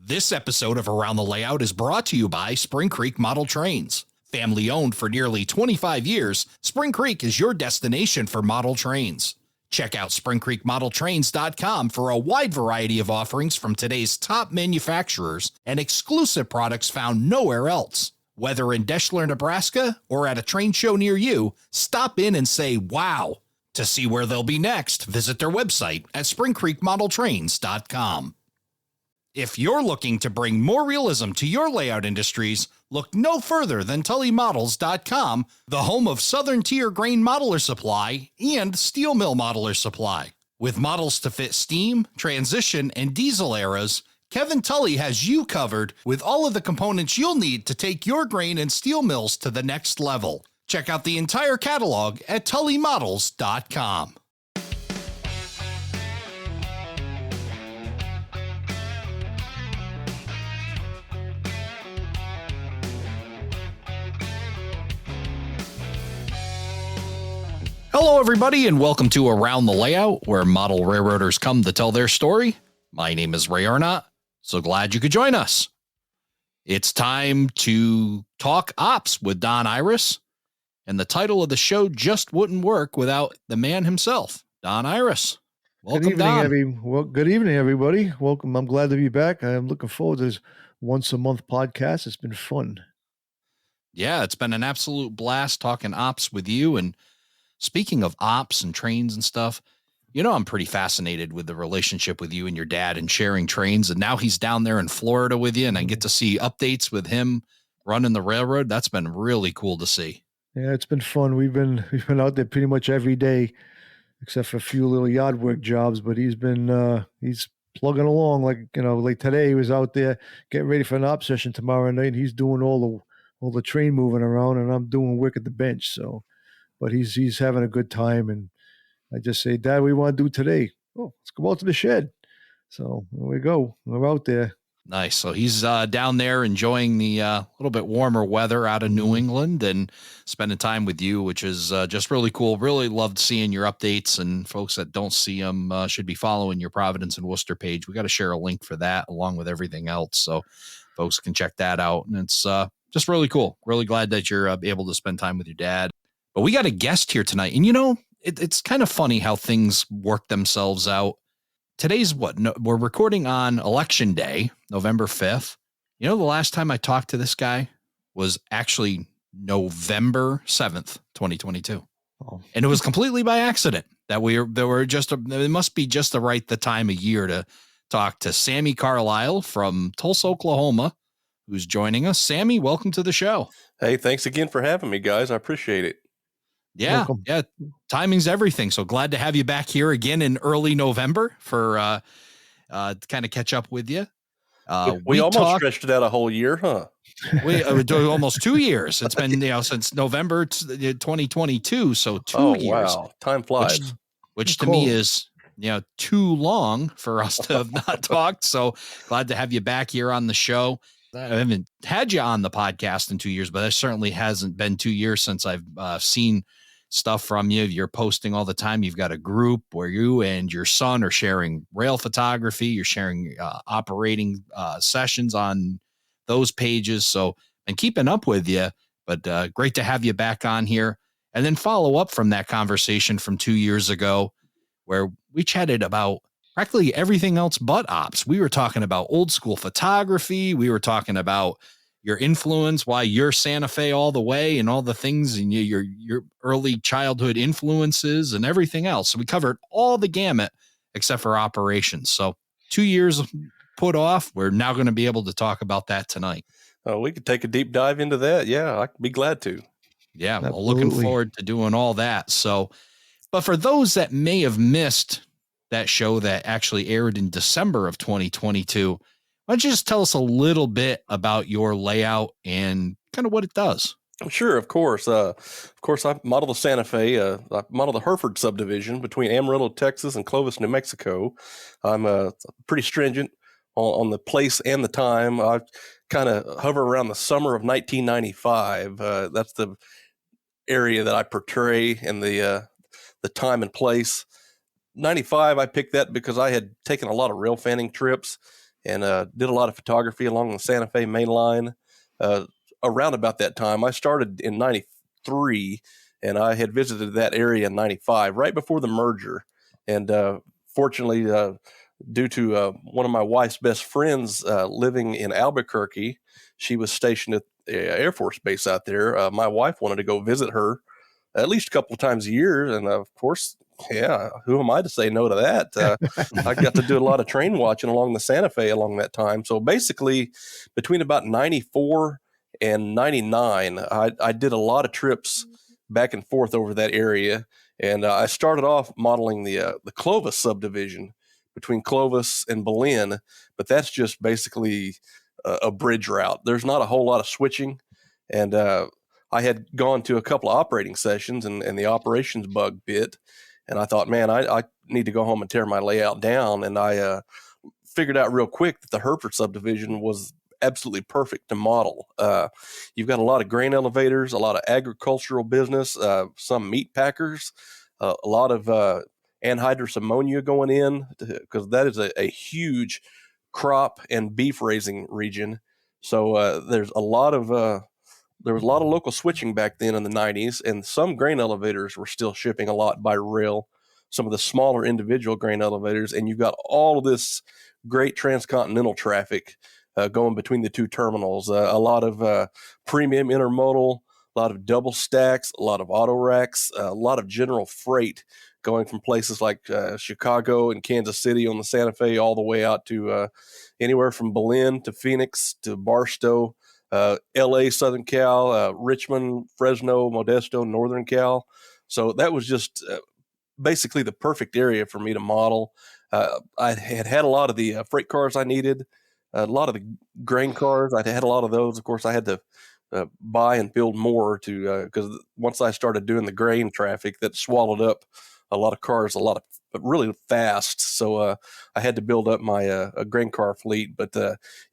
This episode of Around the Layout is brought to you by Spring Creek Model Trains. Family owned for nearly 25 years, Spring Creek is your destination for model trains. Check out springcreekmodeltrains.com for a wide variety of offerings from today's top manufacturers and exclusive products found nowhere else. Whether in Deschler, Nebraska, or at a train show near you, stop in and say wow. To see where they'll be next, visit their website at springcreekmodeltrains.com. If you're looking to bring more realism to your layout industries, look no further than TullyModels.com, the home of Southern Tier Grain Modeler Supply and Steel Mill Modeler Supply. With models to fit steam, transition, and diesel eras, Kevin Tully has you covered with all of the components you'll need to take your grain and steel mills to the next level. Check out the entire catalog at TullyModels.com. Hello, everybody, and welcome to Around the Layout, where model railroaders come to tell their story. My name is Ray Arnott, so glad you could join us. It's time to talk ops with Don Irace, and the title of the show just wouldn't work without the man himself, Don Irace. Welcome, Don. Good evening, everybody. Welcome. I'm glad to be back. I'm looking forward to this once-a-month podcast. It's been fun. Yeah, it's been an absolute blast talking ops with you, and speaking of ops and trains and stuff, you know, I'm pretty fascinated with the relationship with you and your dad and sharing trains. And now he's down there in Florida with you, and I get to see updates with him running the railroad. That's been really cool to see. Yeah, it's been fun. We've been out there pretty much every day, except for a few little yard work jobs. But he's plugging along. Like today he was out there getting ready for an op session tomorrow night. He's doing all the train moving around, and I'm doing work at the bench. So. But he's having a good time, and I just say, Dad, what do we want to do today? Oh, let's go out to the shed. So there we go. We're out there. Nice. So he's down there enjoying the little bit warmer weather out of New England and spending time with you, which is just really cool. Really loved seeing your updates, and folks that don't see them should be following your Providence and Worcester page. We got to share a link for that along with everything else, so folks can check that out. And it's just really cool. Really glad that you're able to spend time with your dad. But we got a guest here tonight, and it's kind of funny how things work themselves out. Today's we're recording on Election Day, November 5th. You know, the last time I talked to this guy was actually November 7th, 2022. Oh. And it was completely by accident that it must be just the time of year to talk to Sammy Carlile from Tulsa, Oklahoma, who's joining us. Sammy, welcome to the show. Hey, thanks again for having me, guys. I appreciate it. Yeah. Welcome. Yeah. Timing's everything. So glad to have you back here again in early November for to kind of catch up with you. We almost stretched it out a whole year, huh? We almost 2 years. It's been since November 2022. So 2 years. Wow, time flies. Which to me is too long for us to have not talked. So glad to have you back here on the show. I haven't had you on the podcast in 2 years, but it certainly hasn't been 2 years since I've seen stuff from you. You're posting all the time. You've got a group where you and your son are sharing rail photography. You're sharing operating sessions on those pages. So, and keeping up with you, but great to have you back on here. And then follow up from that conversation from 2 years ago where we chatted about practically everything else but ops. We were talking about old school photography. We were talking about your influence, why you're Santa Fe all the way, and all the things and your early childhood influences and everything else. So we covered all the gamut except for operations. So 2 years put off. We're now going to be able to talk about that tonight. We could take a deep dive into that. Yeah, I'd be glad to. Yeah, well, looking forward to doing all that. So, but for those that may have missed that show that actually aired in December of 2022, why don't you just tell us a little bit about your layout and kind of what it does? Sure, of course. I model the Santa Fe. I model the Hereford Subdivision between Amarillo, Texas, and Clovis, New Mexico. I'm pretty stringent on the place and the time. I kind of hover around the summer of 1995. That's the area that I portray, and the time and place. 95, I picked that because I had taken a lot of rail fanning trips and did a lot of photography along the Santa Fe main line. Around about that time, I started in 93, and I had visited that area in 95, right before the merger. And fortunately, due to one of my wife's best friends living in Albuquerque, she was stationed at the Air Force Base out there. My wife wanted to go visit her at least a couple of times a year. And of course, yeah, who am I to say no to that? I got to do a lot of train watching along the Santa Fe along that time. So basically, between about 94 and 99, I did a lot of trips back and forth over that area. And I started off modeling the Clovis subdivision between Clovis and Belen, but that's just basically a bridge route. There's not a whole lot of switching. And I had gone to a couple of operating sessions, and the operations bug bit. And I thought, man, I need to go home and tear my layout down. And I figured out real quick that the Hereford subdivision was absolutely perfect to model. You've got a lot of grain elevators, a lot of agricultural business, some meat packers, a lot of anhydrous ammonia going in, because that is a huge crop and beef raising region. So there was a lot of local switching back then in the 90s, and some grain elevators were still shipping a lot by rail, some of the smaller individual grain elevators, and you've got all of this great transcontinental traffic going between the two terminals. A lot of premium intermodal, a lot of double stacks, a lot of auto racks, a lot of general freight going from places like Chicago and Kansas City on the Santa Fe all the way out to anywhere from Belen to Phoenix to Barstow, LA, Southern Cal, Richmond, Fresno, Modesto, Northern Cal. So that was just basically the perfect area for me to model. I had a lot of the freight cars I needed, a lot of the grain cars. I had a lot of those. Of course, I had to buy and build more because once I started doing the grain traffic, that swallowed up a lot of cars, really fast. So I had to build up my grain car fleet. But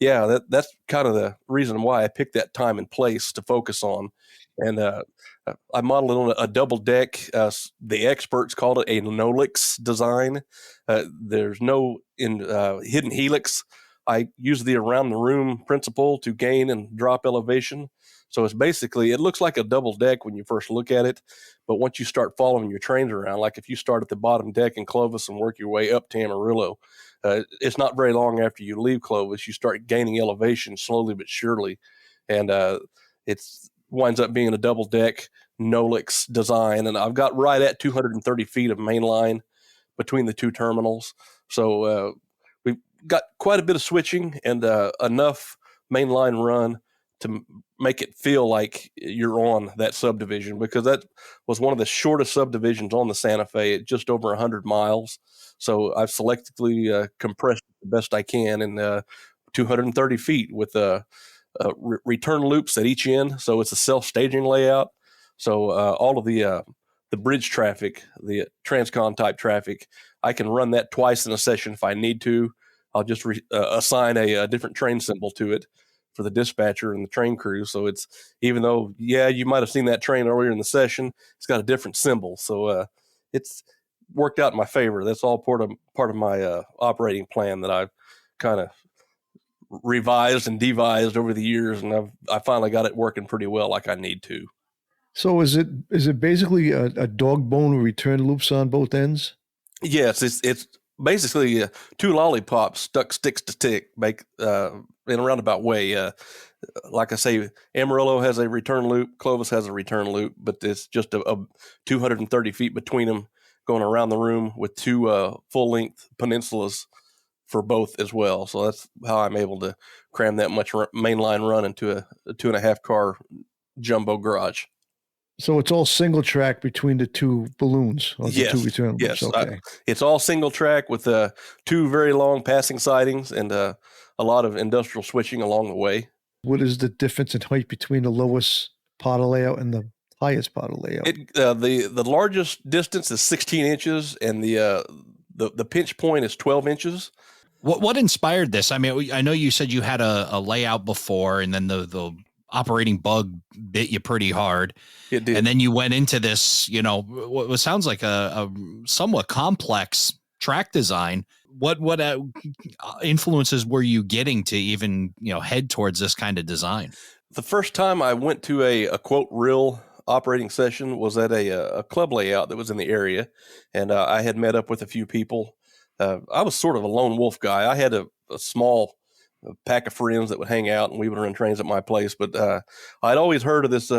yeah, that's kind of the reason why I picked that time and place to focus on. And I modeled it on a double deck. The experts called it a Nolix design. There's no hidden helix. I use the around the room principle to gain and drop elevation. So it's basically, it looks like a double deck when you first look at it. But once you start following your trains around, like if you start at the bottom deck in Clovis and work your way up to Amarillo, it's not very long after you leave Clovis, you start gaining elevation slowly but surely. And it winds up being a double deck Nolix design. And I've got right at 230 feet of main line between the two terminals. So we've got quite a bit of switching and enough mainline run to make it feel like you're on that subdivision, because that was one of the shortest subdivisions on the Santa Fe at just over 100 miles. So I've selectively compressed it the best I can in 230 feet with return loops at each end. So it's a self-staging layout. So all of the bridge traffic, the transcon type traffic, I can run that twice in a session if I need to. I'll just assign a different train symbol to it for the dispatcher and the train crew. So it's, even though, yeah, you might have seen that train earlier in the session, it's got a different symbol. So it's worked out in my favor. That's all part of my operating plan that I've kind of revised and devised over the years, and I finally got it working pretty well like I need to. So is it basically a dog bone return loops on both ends? Yes, it's basically two lollipops stuck sticks to stick, in a roundabout way. Like I say, Amarillo has a return loop, Clovis has a return loop, but it's just a 230 feet between them, going around the room with two full-length peninsulas for both as well. So that's how I'm able to cram that much mainline run into a 2.5 car jumbo garage. So it's all single track between the two balloons, or yes, the two return loops. Yes, okay. It's all single track with two very long passing sidings and a lot of industrial switching along the way. What is the difference in height between the lowest part of layout and the highest part of layout? The largest distance is 16 inches, and the pinch point is 12 inches. What inspired this? I mean, I know you said you had a layout before, and then the operating bug bit you pretty hard. It did. And then you went into this, what sounds like a somewhat complex track design. what influences were you getting to even, head towards this kind of design? The first time I went to a quote real operating session was at a club layout that was in the area, and I had met up with a few people. I was sort of a lone wolf guy. I had a small pack of friends that would hang out, and we would run trains at my place. But I'd always heard of this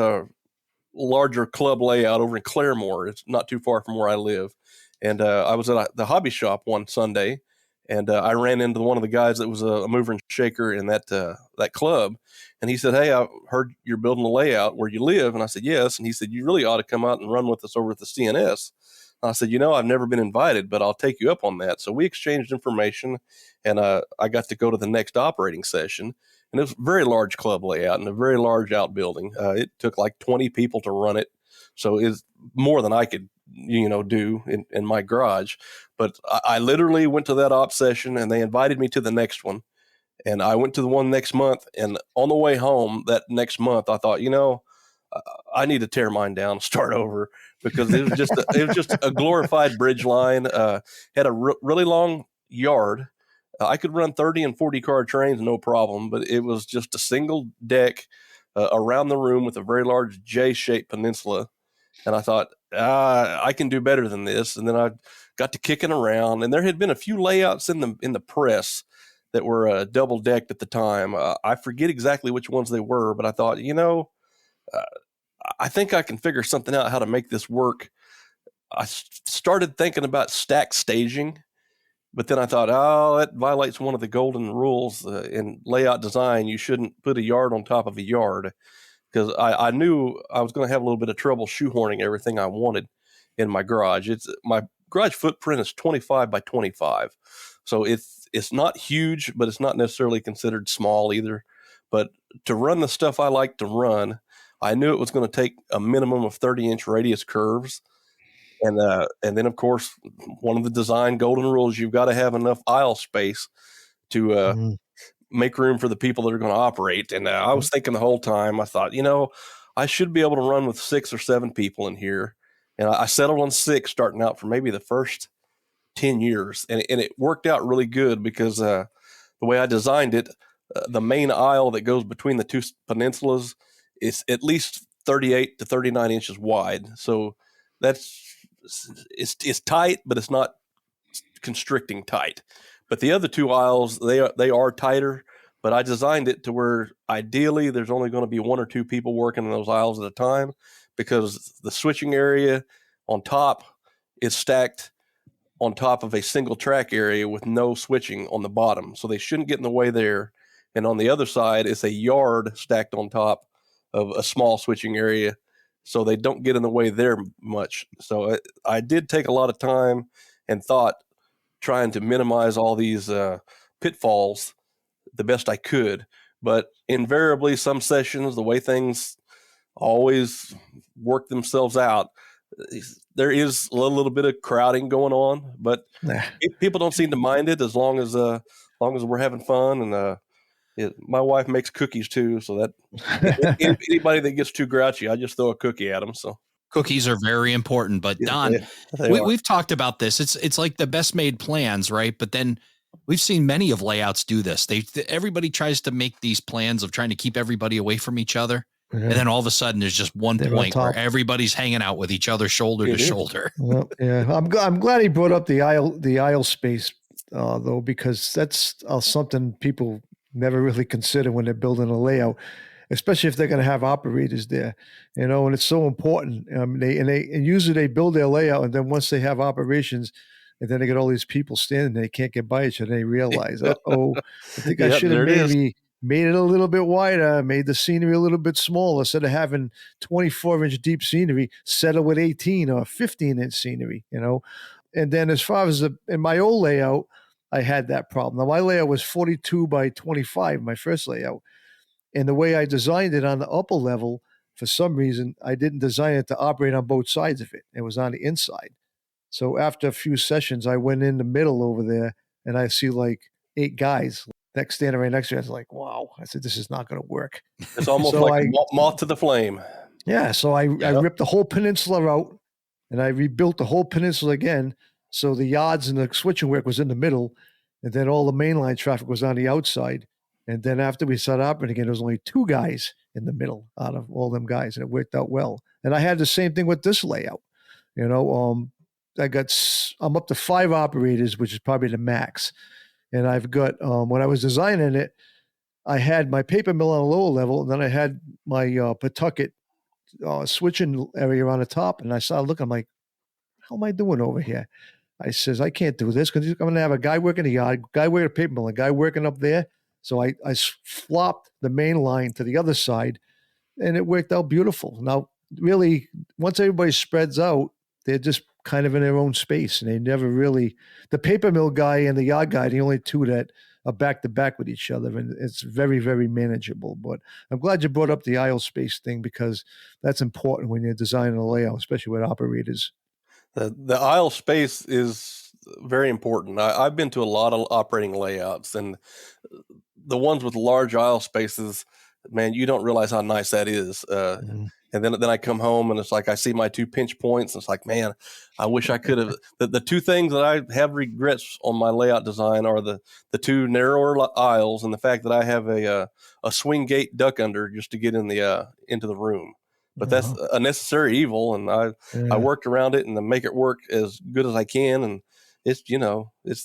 larger club layout over in Claremore. It's not too far from where I live. And I was at the hobby shop one Sunday, and I ran into one of the guys that was a mover and shaker in that club. And he said, "Hey, I heard you're building a layout where you live." And I said, "Yes." And he said, "You really ought to come out and run with us over at the CNS." And I said, "I've never been invited, but I'll take you up on that." So we exchanged information, and I got to go to the next operating session. And it was a very large club layout and a very large outbuilding. It took like 20 people to run it. So it's more than I could, do in my garage. But I literally went to that op session, and they invited me to the next one. And I went to the one next month. And on the way home that next month, I thought, I need to tear mine down and start over, because it was just a glorified bridge line. Had a really long yard. I could run 30 and 40 car trains, no problem, but it was just a single deck around the room with a very large J-shaped peninsula. And I thought, I can do better than this. And then I got to kicking around, and there had been a few layouts in the press that were double decked at the time. I forget exactly which ones they were, but I thought, I think I can figure something out how to make this work. I started thinking about stack staging. But then I thought, that violates one of the golden rules in layout design. You shouldn't put a yard on top of a yard, because I knew I was going to have a little bit of trouble shoehorning everything I wanted in my garage. My garage footprint is 25 by 25. So it's not huge, but it's not necessarily considered small either. But to run the stuff I like to run, I knew it was going to take a minimum of 30-inch radius curves. And then, of course, one of the design golden rules, you've got to have enough aisle space to make room for the people that are going to operate. And I was thinking the whole time, I thought, I should be able to run with 6 or 7 people in here. And I settled on 6 starting out for maybe the first 10 years. And it worked out really good, because the way I designed it, the main aisle that goes between the two peninsulas is at least 38 to 39 inches wide. So it's tight, but it's not constricting tight. But the other 2 aisles, they are tighter, but I designed it to where ideally there's only going to be 1 or 2 people working in those aisles at a time, because the switching area on top is stacked on top of a single track area with no switching on the bottom. So they shouldn't get in the way there. And on the other side, it's a yard stacked on top of a small switching area, so they don't get in the way there much. So I did take a lot of time and thought trying to minimize all these pitfalls the best I could. But invariably, some sessions, the way things always work themselves out, there is a little bit of crowding going on, but people don't seem to mind it as long as we're having fun. And my wife makes cookies too, so that anybody that gets too grouchy, I just throw a cookie at them. So cookies are very important. But Don, we've talked about this. It's like the best made plans, right? But then we've seen many of layouts do this. Everybody tries to make these plans of trying to keep everybody away from each other. Yeah. And then all of a sudden there's just one point where everybody's hanging out with each other shoulder to shoulder. Well, yeah, I'm glad he brought up the aisle space though, because that's something people never really consider when they're building a layout, especially if they're going to have operators there, and it's so important. They usually they build their layout, and then once they have operations, and then they get all these people standing, they can't get by each other. They realize, I think I should have maybe made it a little bit wider, made the scenery a little bit smaller. Instead of having 24-inch deep scenery, settle with 18 or 15-inch scenery, And then as far as in my old layout, I had that problem. Now, my layout was 42 by 25, my first layout. And the way I designed it on the upper level, for some reason, I didn't design it to operate on both sides of it. It was on the inside. So after a few sessions, I went in the middle over there, and I see like 8 guys standing right next to me. I was like, wow. I said, this is not going to work. It's almost like moth to the flame. Yeah. So I ripped the whole peninsula out, and I rebuilt the whole peninsula again. So the yards and the switching work was in the middle, and then all the mainline traffic was on the outside. And then after we started operating again, there was only 2 guys in the middle out of all them guys, and it worked out well. And I had the same thing with this layout. You know, I'm up to 5 operators, which is probably the max. And I've got, when I was designing it, I had my paper mill on a lower level, and then I had my Pawtucket switching area on the top. And I started looking, I'm like, how am I doing over here? I says, I can't do this because I'm going to have a guy working the yard, guy working a paper mill, a guy working up there. So I flopped the main line to the other side, and it worked out beautiful. Now, really, once everybody spreads out, they're just kind of in their own space, and they never really, the paper mill guy and the yard guy, the only 2 that are back to back with each other, and it's very, very manageable. But I'm glad you brought up the aisle space thing, because that's important when you're designing a layout, especially with operators. The aisle space is very important. I've been to a lot of operating layouts, and the ones with large aisle spaces, man, you don't realize how nice that is. And then I come home, and it's like I see my 2 pinch points, and it's like, man, I wish I could have. The 2 things that I have regrets on my layout design are the 2 narrower aisles, and the fact that I have a swing gate duck under just to get in the into the room. But that's a necessary evil, and I worked around it and to make it work as good as I can. And it's,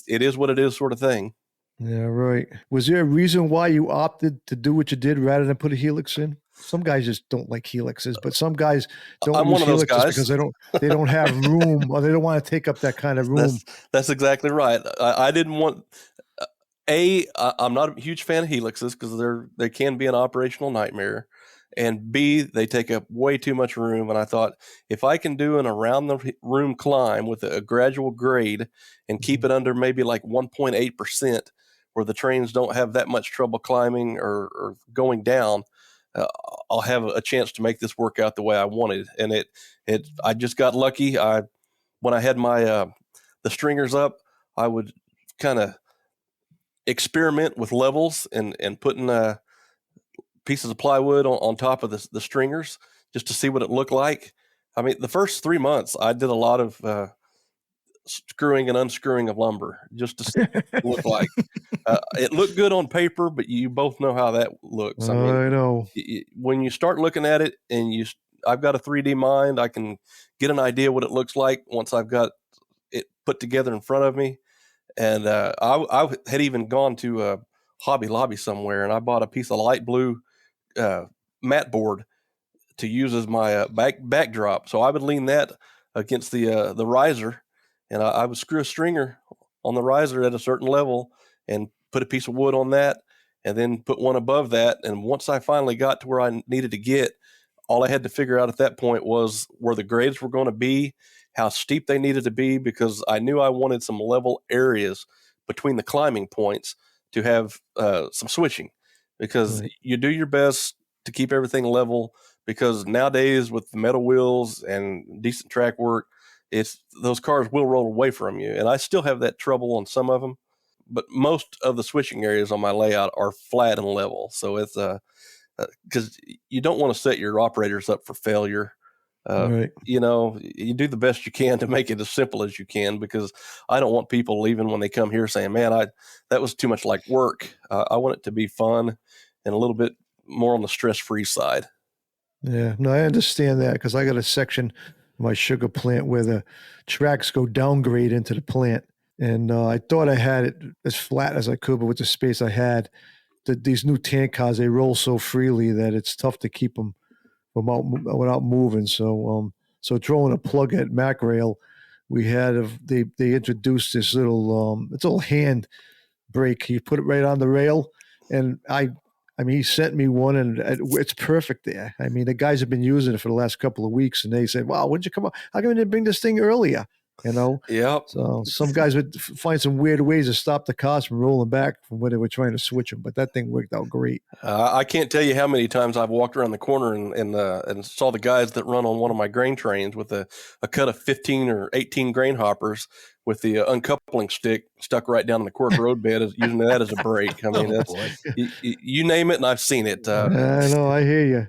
it is what it is, sort of thing. Yeah, right. Was there a reason why you opted to do what you did rather than put a helix in? Some guys just don't like helixes, but some guys don't I'm use one of those helixes guys because they don't have room, or they don't want to take up that kind of room. That's exactly right. I didn't want. I'm not a huge fan of helixes because they can be an operational nightmare, and B, they take up way too much room. And I thought, if I can do an around the room climb with a gradual grade and keep it under maybe like 1.8%, where the trains don't have that much trouble climbing or going down, I'll have a chance to make this work out the way I wanted. And I just got lucky. When I had my the stringers up, I would kind of experiment with levels and putting pieces of plywood on top of the stringers just to see what it looked like. I mean, the first 3 months I did a lot of screwing and unscrewing of lumber just to see what it looked like. It looked good on paper, but you both know how that looks. I mean, I know. When you start looking at it and I've got a 3D mind, I can get an idea what it looks like once I've got it put together in front of me. And I had even gone to a Hobby Lobby somewhere, and I bought a piece of light blue mat board to use as my backdrop. So I would lean that against the riser, and I would screw a stringer on the riser at a certain level and put a piece of wood on that, and then put one above that. And once I finally got to where I needed to get, all I had to figure out at that point was where the grades were going to be, how steep they needed to be, because I knew I wanted some level areas between the climbing points to have some switching, because you do your best to keep everything level, because nowadays with the metal wheels and decent track work, those cars will roll away from you. And I still have that trouble on some of them, but most of the switching areas on my layout are flat and level. So it's because you don't want to set your operators up for failure. You do the best you can to make it as simple as you can, because I don't want people leaving when they come here saying, man, that was too much like work. I want it to be fun and a little bit more on the stress-free side. Yeah, no, I understand that, because I got a section of my sugar plant where the tracks go downgrade into the plant. And I thought I had it as flat as I could, but with the space I had, these new tank cars, they roll so freely that it's tough to keep them without moving. So throwing a plug at MacRail, we had they introduced this little it's a little hand brake. You put it right on the rail, and I mean, he sent me one, and it's perfect there. I mean, the guys have been using it for the last couple of weeks, and they said, "Wow, when'd you come up? How come you didn't bring this thing earlier?" Yep. So some guys would find some weird ways to stop the cars from rolling back from where they were trying to switch them, but that thing worked out great. I can't tell you how many times I've walked around the corner and saw the guys that run on one of my grain trains with a cut of 15 or 18 grain hoppers with the uncoupling stick stuck right down in the Quirk road bed, using that as a brake. I mean, you name it, and I've seen it. I know, I hear you.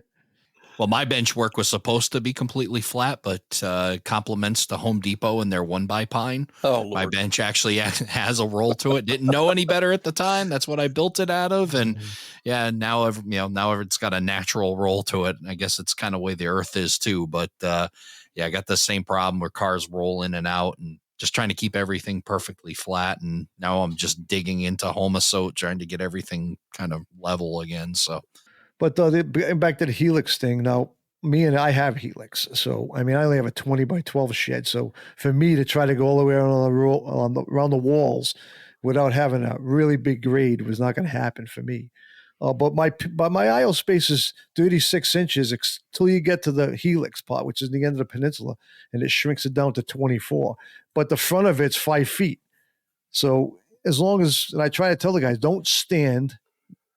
Well, my bench work was supposed to be completely flat, but compliments to Home Depot and their 1x-Pine. Oh, My Lord. bench actually has a roll to it. Didn't know any better at the time. That's what I built it out of. And yeah, now it's got a natural roll to it. I guess it's kind of way the earth is too. But yeah, I got the same problem where cars roll in and out, and just trying to keep everything perfectly flat. And now I'm just digging into Homasote, trying to get everything kind of level again. So. But back to the Helix thing. Now, I have Helix, so I mean, I only have a 20x12 shed. So for me to try to go all the way around the walls without having a really big grade was not going to happen for me. But my aisle space is 36 inches till you get to the Helix part, which is the end of the peninsula, and it shrinks it down to 24. But the front of it's 5 feet. So as long as, and I try to tell the guys, don't stand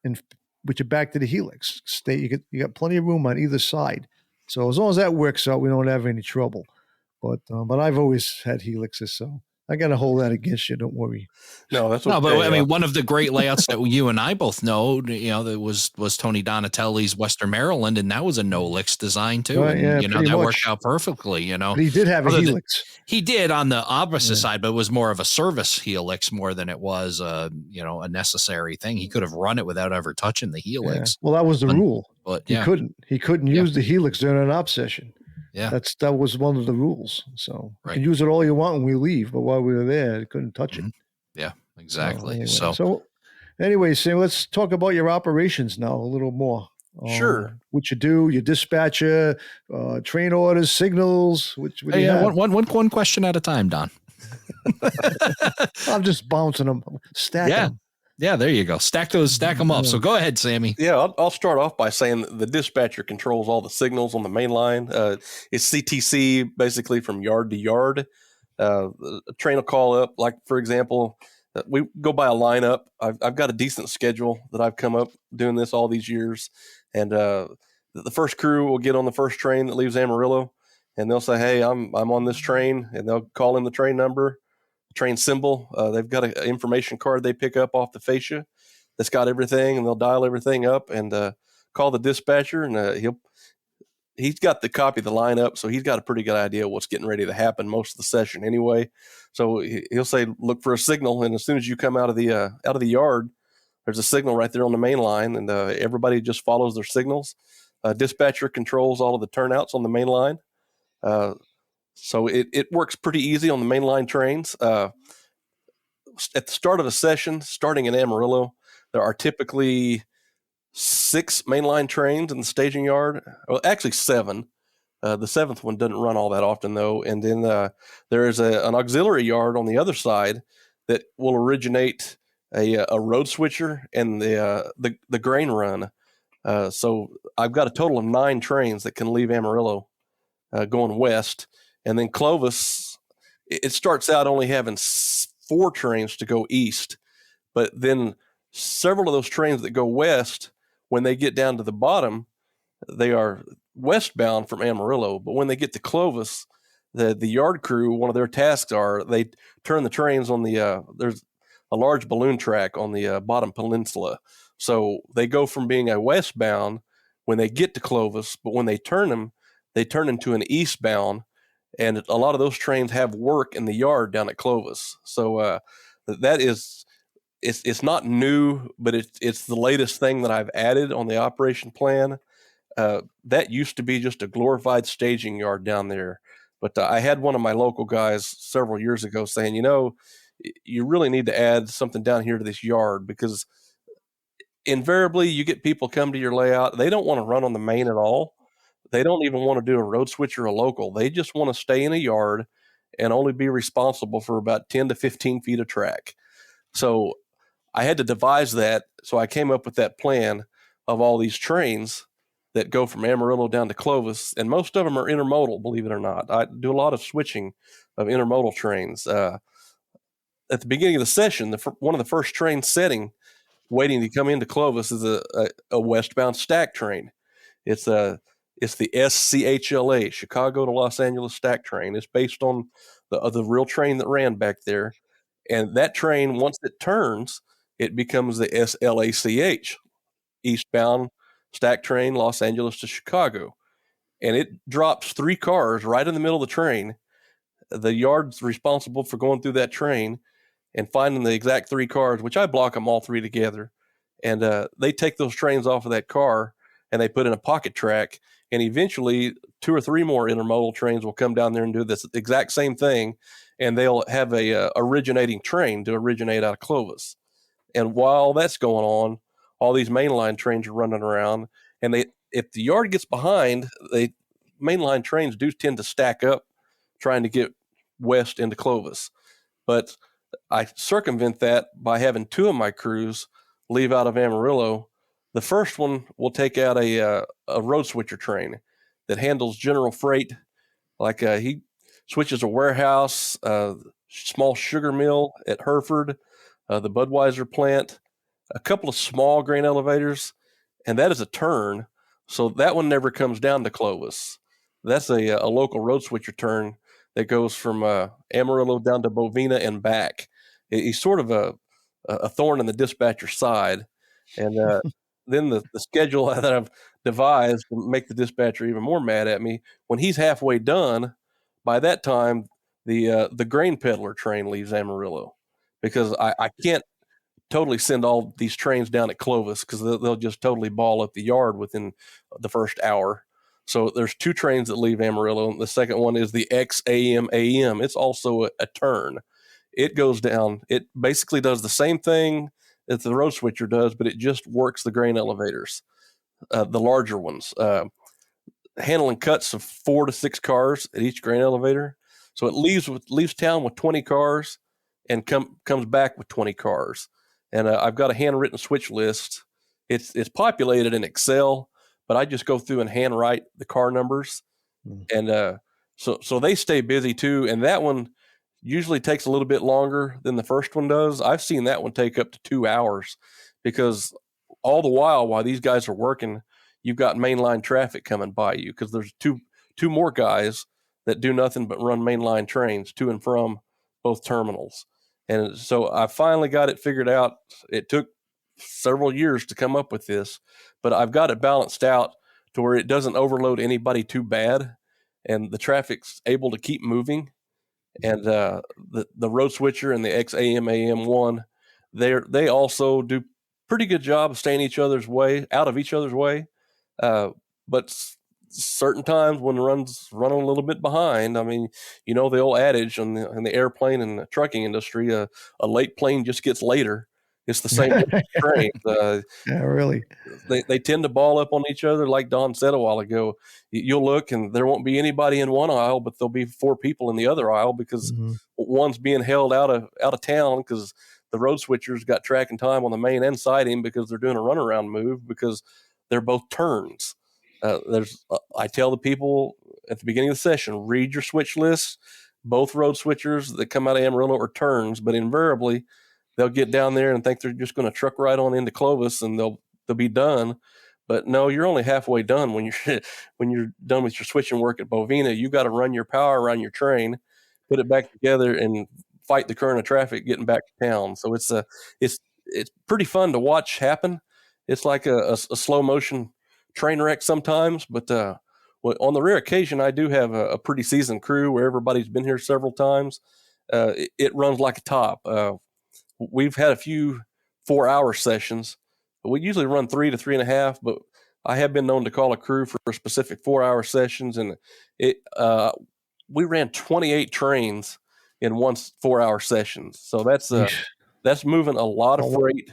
and with your back to the Helix. You got plenty of room on either side. So as long as that works out, we don't have any trouble. But I've always had Helixes, so I got to hold that against you. Don't worry. No, that's no, but I mean, one of the great layouts that you and I both know, that was Tony Donatelli's Western Maryland, and that was a no-licks design too. Right, and yeah, that worked out perfectly. But he did have a Helix. He did on the opposite side, but it was more of a service Helix more than it was a necessary thing. He could have run it without ever touching the Helix. Yeah. Well, that was the rule. But he couldn't use the Helix during an op session. Yeah, that was one of the rules. So right. You can use it all you want when we leave, but while we were there, you couldn't touch it. Yeah, exactly. So anyway, Sam, let's talk about your operations now a little more. Sure. What you do, your dispatcher, train orders, signals. What do you have? One question at a time, Don. I'm just bouncing them, stack them. Yeah, there you go. Stack them up. So go ahead, Sammy. Yeah, I'll start off by saying the dispatcher controls all the signals on the main line. It's CTC basically from yard to yard. A train will call up, like for example, we go by a lineup. I've got a decent schedule that I've come up doing this all these years, and the first crew will get on the first train that leaves Amarillo, and they'll say, "Hey, I'm on this train," and they'll call in the train number, train symbol. They've got an information card they pick up off the fascia that's got everything, and they'll dial everything up and call the dispatcher, and he's got the copy of the lineup, so he's got a pretty good idea of what's getting ready to happen most of the session anyway. So he'll say, "Look for a signal," and as soon as you come out of the yard, there's a signal right there on the main line, and everybody just follows their signals. Dispatcher controls all of the turnouts on the main line. So it works pretty easy on the mainline trains. At the start of a session, starting in Amarillo, there are typically 6 mainline trains in the staging yard. Well, actually 7. The 7th one doesn't run all that often, though. And then there is an auxiliary yard on the other side that will originate a road switcher and the grain run. So I've got a total of 9 trains that can leave Amarillo going west. And then Clovis, it starts out only having 4 trains to go east. But then several of those trains that go west, when they get down to the bottom, they are westbound from Amarillo. But when they get to Clovis, the yard crew, one of their tasks are they turn the trains on there's a large balloon track on the bottom peninsula. So they go from being a westbound when they get to Clovis, but when they turn them, they turn into an eastbound. And a lot of those trains have work in the yard down at Clovis. So that is, it's not new, but it's the latest thing that I've added on the operation plan. That used to be just a glorified staging yard down there. But I had one of my local guys several years ago saying, you really need to add something down here to this yard, because invariably you get people come to your layout. They don't want to run on the main at all. They don't even want to do a road switch or a local. They just want to stay in a yard and only be responsible for about 10 to 15 feet of track. So I had to devise that. So I came up with that plan of all these trains that go from Amarillo down to Clovis, and most of them are intermodal, believe it or not. I do a lot of switching of intermodal trains. At the beginning of the session, one of the first trains setting, waiting to come into Clovis, is a westbound stack train. It's the SCHLA, Chicago to Los Angeles stack train. It's based on the real train that ran back there. And that train, once it turns, it becomes the SLACH, eastbound stack train, Los Angeles to Chicago. and it drops 3 cars right in the middle of the train. The yard's responsible for going through that train and finding the exact 3 cars, which I block them all 3 together. And they take those trains off of that car and they put in a pocket track. And eventually 2 or 3 more intermodal trains will come down there and do this exact same thing. And they'll have a originating train to originate out of Clovis. And while that's going on, all these mainline trains are running around. And if the yard gets behind, mainline trains do tend to stack up trying to get west into Clovis. But I circumvent that by having 2 of my crews leave out of Amarillo. The first one will take out a road switcher train that handles general freight. Like he switches a warehouse, small sugar mill at Hereford, the Budweiser plant, a couple of small grain elevators, and that is a turn. So that one never comes down to Clovis. That's a local road switcher turn that goes from Amarillo down to Bovina and back. He's sort of a thorn in the dispatcher's side. And then the schedule that I've devised to make the dispatcher even more mad at me, when he's halfway done, by that time, the grain peddler train leaves Amarillo, because I can't totally send all these trains down at Clovis because they'll just totally ball up the yard within the first hour. So there's 2 trains that leave Amarillo. And the second one is the XAMAM. It's also a turn. It goes down. It basically does the same thing that the road switcher does, but it just works the grain elevators, the larger ones, handling cuts of 4 to 6 cars at each grain elevator. So it leaves town with 20 cars and comes back with 20 cars. And I've got a handwritten switch list. It's populated in Excel, but I just go through and handwrite the car numbers. And so they stay busy too. And that one usually takes a little bit longer than the first one does. I've seen that one take up to 2 hours, because all the while these guys are working, you've got mainline traffic coming by you, because there's two more guys that do nothing but run mainline trains to and from both terminals. And so I finally got it figured out. It took several years to come up with this, but I've got it balanced out to where it doesn't overload anybody too bad, and the traffic's able to keep moving. And the road switcher and the XAMAM1, they also do pretty good job of staying out of each other's way. But certain times when runs running a little bit behind, I mean, the old adage in the airplane and the trucking industry, a late plane just gets later. It's the same with trains. Yeah, really. They tend to ball up on each other. Like Don said a while ago, you'll look and there won't be anybody in one aisle, but there'll be 4 people in the other aisle, because one's being held out of town because the road switchers got track and time on the main and siding, because they're doing a runaround move, because they're both turns. I tell the people at the beginning of the session, read your switch list. Both road switchers that come out of Amarillo are turns, but invariably they'll get down there and think they're just going to truck right on into Clovis and they'll be done. But no, you're only halfway done when you're done with your switching work at Bovina. You got to run your power around your train, put it back together, and fight the current of traffic getting back to town. So it's pretty fun to watch happen. It's like a slow motion train wreck sometimes, but on the rare occasion I do have a pretty seasoned crew where everybody's been here several times. It runs like a top. We've had a few 4-hour sessions. We usually run 3 to 3.5, but I have been known to call a crew for specific 4-hour sessions, and we ran 28 trains in one 4-hour session. So that's moving a lot of freight.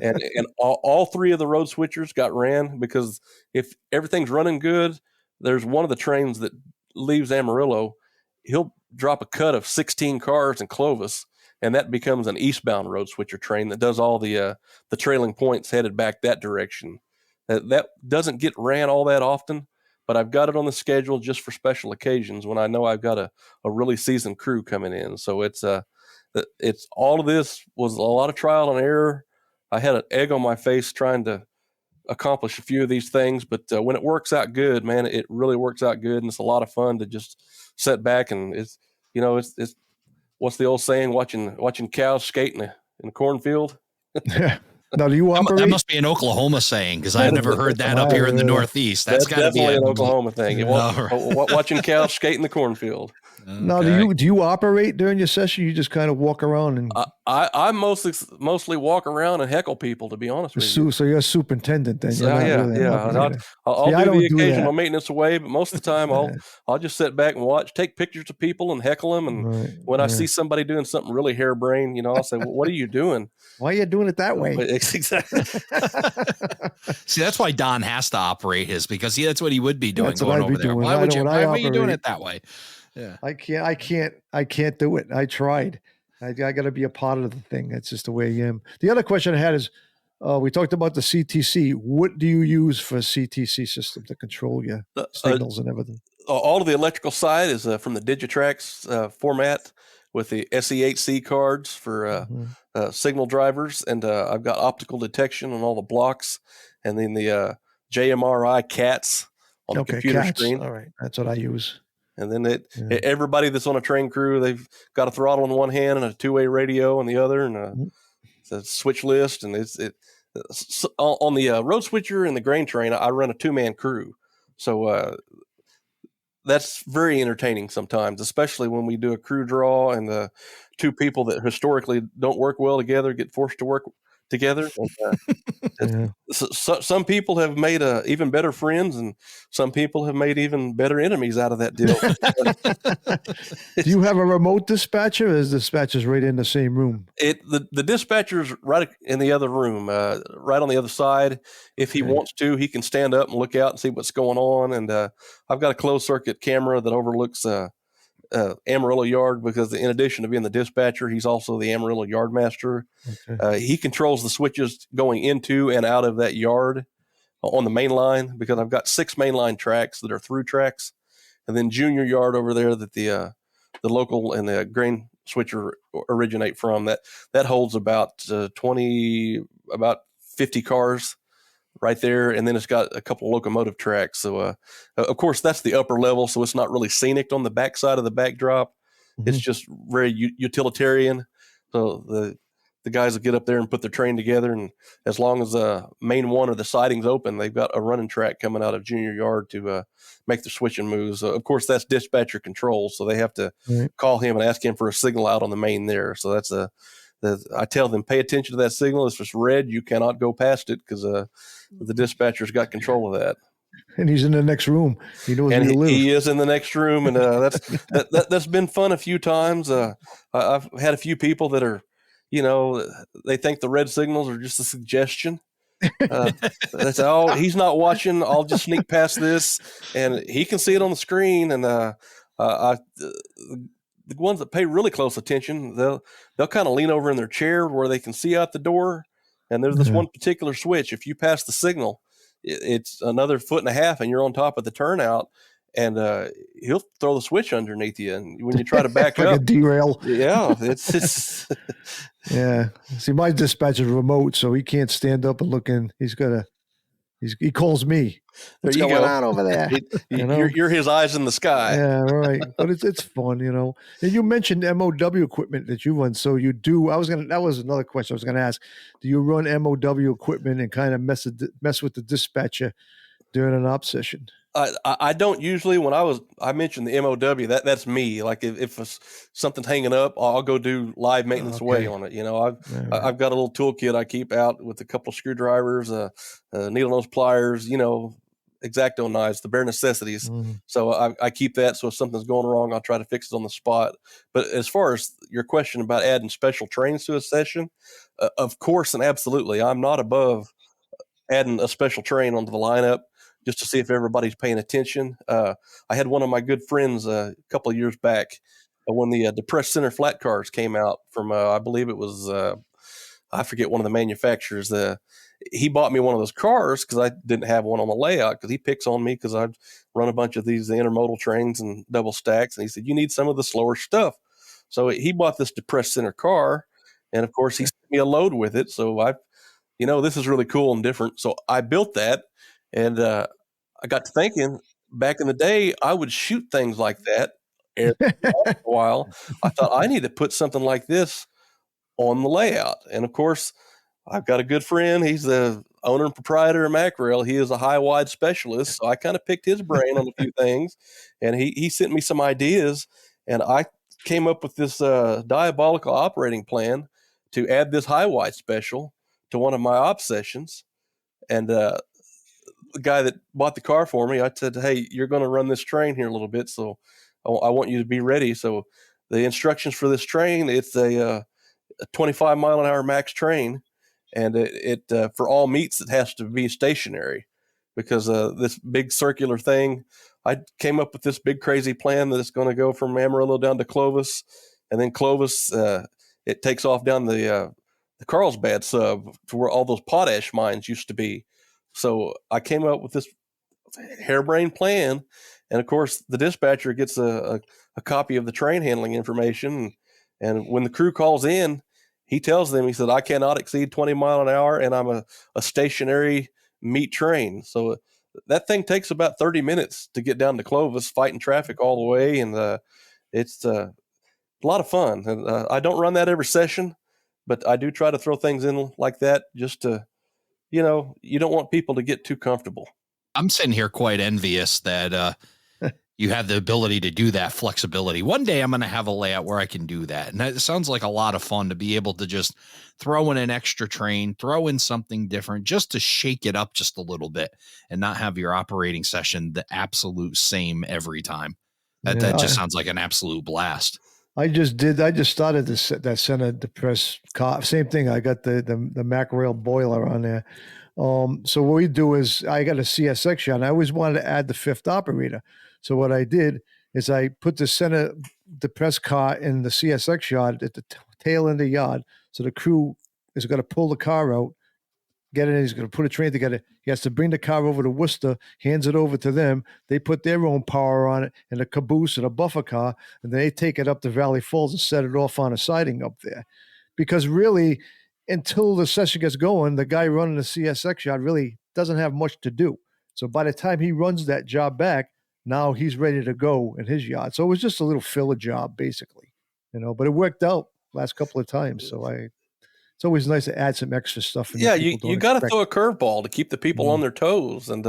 And all 3 of the road switchers got ran, because if everything's running good, there's one of the trains that leaves Amarillo. He'll drop a cut of 16 cars in Clovis, and that becomes an eastbound road switcher train that does all the trailing points headed back that direction. That doesn't get ran all that often, but I've got it on the schedule just for special occasions when I know I've got a really seasoned crew coming in. So it's all of this was a lot of trial and error. I had an egg on my face trying to accomplish a few of these things, but when it works out good, man, it really works out good, and it's a lot of fun to just sit back and it's what's the old saying? Watching cows skate in a cornfield. Now, do you That operate? must be an Oklahoma saying, because I've never heard that up here in the Northeast. That's got to be definitely an Oklahoma thing. Yeah. Watching cows skate in the cornfield. Now, do you operate during your session? You just kind of walk around and I mostly walk around and heckle people, to be honest with you. So you're a superintendent then? So, You're not really an operator. I'll I do don't the do occasional that. maintenance away, but most of the time I'll just sit back and watch, take pictures of people and heckle them. And when I see somebody doing something really harebrained, I'll say, well, "What are you doing? Why are you doing it that way?" Exactly. See, that's why Don has to operate his, because that's what he would be doing, That's what going I'd be over there. doing. Why are you doing operate. it that way? Yeah. I can't do it. I tried. I got to be a part of the thing. That's just the way I am. The other question I had is, we talked about the CTC. What do you use for a CTC system to control your signals and everything? All of the electrical side is from the Digitrax format with the SE8C cards for signal drivers, and I've got optical detection on all the blocks, and then the JMRI CATs on the computer screen. All right, that's what I use. And then everybody that's on a train crew, they've got a throttle in one hand and a two-way radio in the other, and a switch list. And on the road switcher and the grain train, I run a two-man crew, so that's very entertaining sometimes, especially when we do a crew draw and the two people that historically don't work well together get forced to work together. And, some people have made even better friends, and some people have made even better enemies out of that deal. Do you have a remote dispatcher, or is dispatcher's right in the same room? The dispatcher's right in the other room, right on the other side. If he wants to, he can stand up and look out and see what's going on. And I've got a closed circuit camera that overlooks Amarillo Yard, because in addition to being the dispatcher, he's also the Amarillo Yard master. He controls the switches going into and out of that yard on the main line, because I've got 6 mainline tracks that are through tracks, and then junior yard over there that the local and the grain switcher originate from. That holds about 50 cars right there, and then it's got a couple of locomotive tracks. So, of course, that's the upper level, so it's not really scenic on the backside of the backdrop. It's just very utilitarian. So the guys will get up there and put their train together, and as long as main one or the siding's open, they've got a running track coming out of junior yard to make the switching moves. Of course, that's dispatcher control, so they have to call him and ask him for a signal out on the main there. So that's I tell them, pay attention to that signal. If it's red, you cannot go past it, because the dispatcher's got control of that. And he's in the next room. He knows where you live. He is in the next room, and that's been fun a few times. I've had a few people that are, they think the red signals are just a suggestion. They say, "Oh, he's not watching. I'll just sneak past this," and he can see it on the screen. And the ones that pay really close attention, they'll kind of lean over in their chair where they can see out the door. And there's this one particular switch. If you pass the signal, it's another 1.5 feet, and you're on top of the turnout, and he'll throw the switch underneath you. And when you try to back like up, a derail. Yeah, it's yeah. See, my dispatcher's remote, so he can't stand up and look in. He calls me. What's going on over there? You're his eyes in the sky. Yeah, right. But it's fun, And you mentioned MOW equipment that you run. So you do. That was another question I was gonna ask. Do you run MOW equipment and kind of mess with the dispatcher during an op session? I don't usually. When I mentioned the MOW, that's me. Like if something's hanging up, I'll go do live maintenance away on it. I've got a little toolkit I keep out with a couple of screwdrivers, needle nose pliers, X-Acto knives, the bare necessities. So I keep that. So if something's going wrong, I'll try to fix it on the spot. But as far as your question about adding special trains to a session, of course and absolutely, I'm not above adding a special train onto the lineup, just to see if everybody's paying attention. I had one of my good friends a couple of years back when the depressed center flat cars came out from, I believe it was, I forget, one of the manufacturers. He bought me one of those cars because I didn't have one on the layout, because he picks on me because I've run a bunch of these intermodal trains and double stacks. And he said, you need some of the slower stuff. So he bought this depressed center car, and of course he sent me a load with it. So this is really cool and different. So I built that. And I got to thinking, back in the day, I would shoot things like that every while. I thought, I need to put something like this on the layout. And of course, I've got a good friend. He's the owner and proprietor of Macrail. He is a high wide specialist. So I kind of picked his brain on a few things, and he sent me some ideas, and I came up with this diabolical operating plan to add this high wide special to one of my op sessions. And the guy that bought the car for me, I said, "Hey, you're going to run this train here a little bit, so I want you to be ready." So the instructions for this train, it's a 25 mile an hour max train, and it for all meets it has to be stationary, because this big circular thing. I came up with this big crazy plan that it's going to go from Amarillo down to Clovis, and then Clovis it takes off down the Carlsbad sub to where all those potash mines used to be. So I came up with this harebrained plan, and of course the dispatcher gets a copy of the train handling information, and when the crew calls in, he tells them, he said, "I cannot exceed 20 mile an hour, and I'm a stationary meat train." So that thing takes about 30 minutes to get down to Clovis, fighting traffic all the way, and it's a lot of fun. And I don't run that every session, but I do try to throw things in like that just to, you don't want people to get too comfortable. I'm sitting here quite envious that you have the ability to do that flexibility. One day I'm going to have a layout where I can do that. And that sounds like a lot of fun to be able to just throw in an extra train, throw in something different, just to shake it up just a little bit and not have your operating session the absolute same every time. That just sounds like an absolute blast. I just started that Santa Depress car. Same thing. I got the Macrail boiler on there. So what we do is I got a CSX yard, and I always wanted to add the fifth operator. So what I did is I put the Santa Depress car in the CSX yard at the tail end of the yard. So the crew is going to pull the car out, get it in. He's going to put a train together. He has to bring the car over to Worcester, hands it over to them. They put their own power on it and a caboose and a buffer car, and then they take it up to Valley Falls and set it off on a siding up there. Because really, until the session gets going, the guy running the CSX yard really doesn't have much to do. So by the time he runs that job back, now he's ready to go in his yard. So it was just a little filler job, basically, but it worked out last couple of times. So it's always nice to add some extra stuff. Yeah, you got to throw a curveball to keep the people on their toes. And,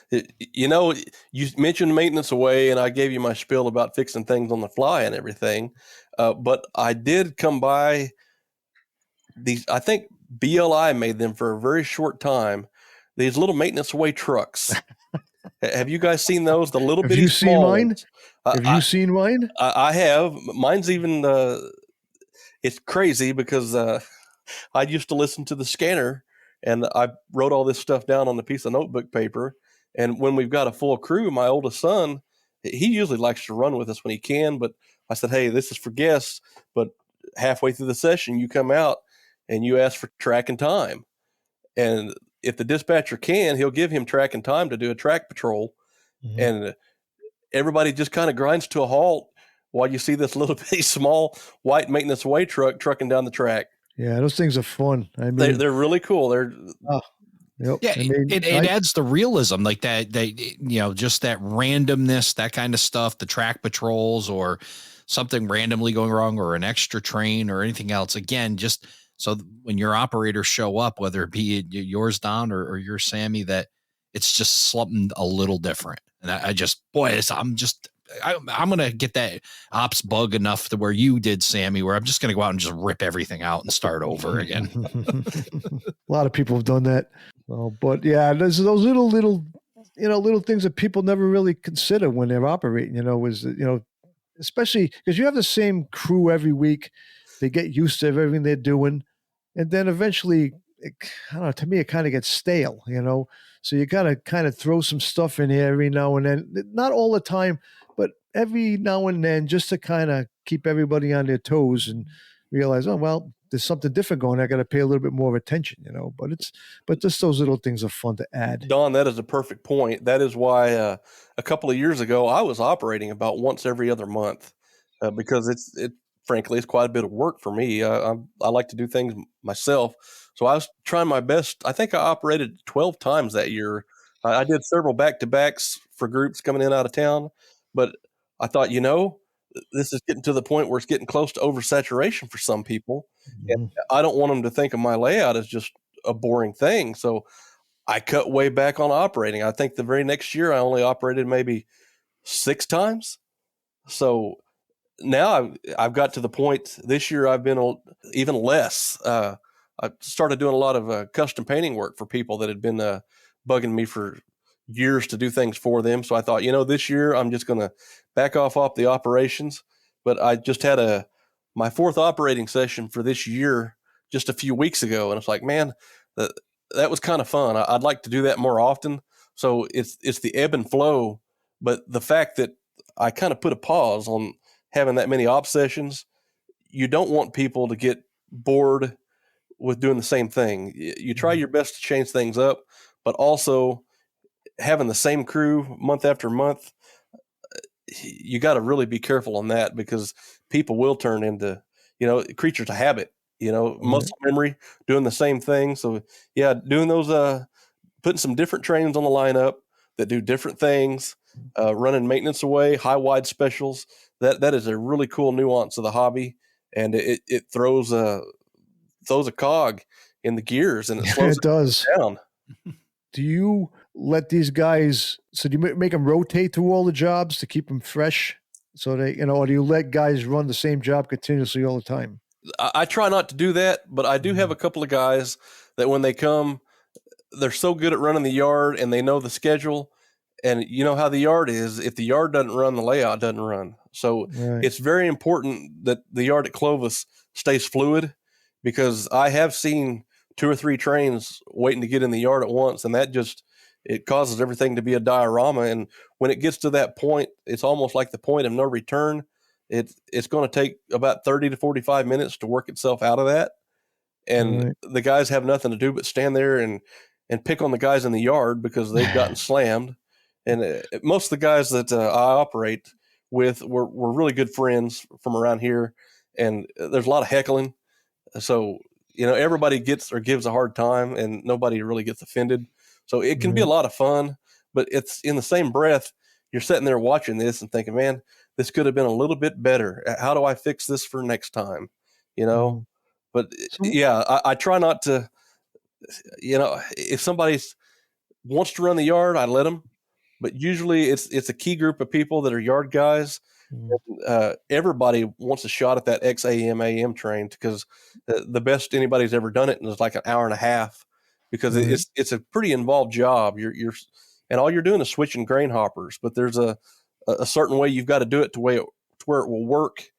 you mentioned maintenance away, and I gave you my spiel about fixing things on the fly and everything. But I did come by these, I think BLI made them for a very short time, these little maintenance away trucks. Have you guys seen those? The little bitty small ones? Have you seen mine? I have. Mine's even, it's crazy because I used to listen to the scanner, and I wrote all this stuff down on a piece of notebook paper. And when we've got a full crew, my oldest son, he usually likes to run with us when he can. But I said, "Hey, this is for guests. But halfway through the session, you come out and you ask for track and time. And if the dispatcher can, he'll give him track and time to do a track patrol." Mm-hmm. And everybody just kind of grinds to a halt while you see this little bitty small white maintenance away truck trucking down the track. Yeah, those things are fun. I mean, they're really cool. Yep. Yeah, it adds the realism, like that, just that randomness, that kind of stuff, the track patrols or something randomly going wrong or an extra train or anything else. Again, just so when your operators show up, whether it be yours, Don, or your Sammy, that it's just something a little different. And I'm going to get that ops bug enough to where you did, Sammy, where I'm just going to go out and just rip everything out and start over again. A lot of people have done that. But yeah, there's those little things that people never really consider when they're operating, especially because you have the same crew every week. They get used to everything they're doing. And then eventually, I don't know, to me, it kind of gets stale, So you got to kind of throw some stuff in here every now and then. Not all the time, but every now and then, just to kind of keep everybody on their toes and realize, oh, well, there's something different going on. I got to pay a little bit more attention, But just those little things are fun to add. Don, that is a perfect point. That is why a couple of years ago, I was operating about once every other month because frankly, it's quite a bit of work for me. I like to do things myself. So I was trying my best. I think I operated 12 times that year. I did several back-to-backs for groups coming in out of town. But I thought, this is getting to the point where it's getting close to oversaturation for some people. Mm-hmm. And I don't want them to think of my layout as just a boring thing. So I cut way back on operating. I think the very next year I only operated maybe 6 times. So now I've got to the point this year I've been even less. I started doing a lot of custom painting work for people that had been bugging me for years to do things for them. So I thought, this year I'm just going to back off the operations. But I just had my 4th operating session for this year just a few weeks ago, and it's like, man, that was kind of fun. I'd like to do that more often. So it's the ebb and flow, but the fact that I kind of put a pause on having that many op sessions, you don't want people to get bored with doing the same thing. You try your best to change things up, but also having the same crew month after month, you got to really be careful on that, because people will turn into, creatures of habit, muscle memory, doing the same thing. So yeah, doing those, putting some different trains on the lineup that do different things, running maintenance away, high wide specials. That is a really cool nuance of the hobby, and it throws a cog in the gears, and it slows It does. down. Do you let these guys? So do you make them rotate through all the jobs to keep them fresh? So they, or do you let guys run the same job continuously all the time? I try not to do that, but I do have a couple of guys that when they come, they're so good at running the yard and they know the schedule. And you know how the yard is. If the yard doesn't run, the layout doesn't run. So It's very important that the yard at Clovis stays fluid, because I have seen 2 or 3 trains waiting to get in the yard at once, and it causes everything to be a diorama. And when it gets to that point, it's almost like the point of no return. It's going to take about 30 to 45 minutes to work itself out of that. And the guys have nothing to do but stand there and pick on the guys in the yard because they've gotten slammed. And most of the guys that I operate with were really good friends from around here, and there's a lot of heckling. So, everybody gets or gives a hard time, and nobody really gets offended. So it can be a lot of fun, but it's in the same breath, you're sitting there watching this and thinking, man, this could have been a little bit better. How do I fix this for next time? But yeah, I try not to, if somebody wants to run the yard, I let them. But usually it's a key group of people that are yard guys. Everybody wants a shot at that XAM train, because the best anybody's ever done it is like an hour and a half, because it's a pretty involved job. You're and all you're doing is switching grain hoppers, but there's a certain way you've got to do it to where it will work,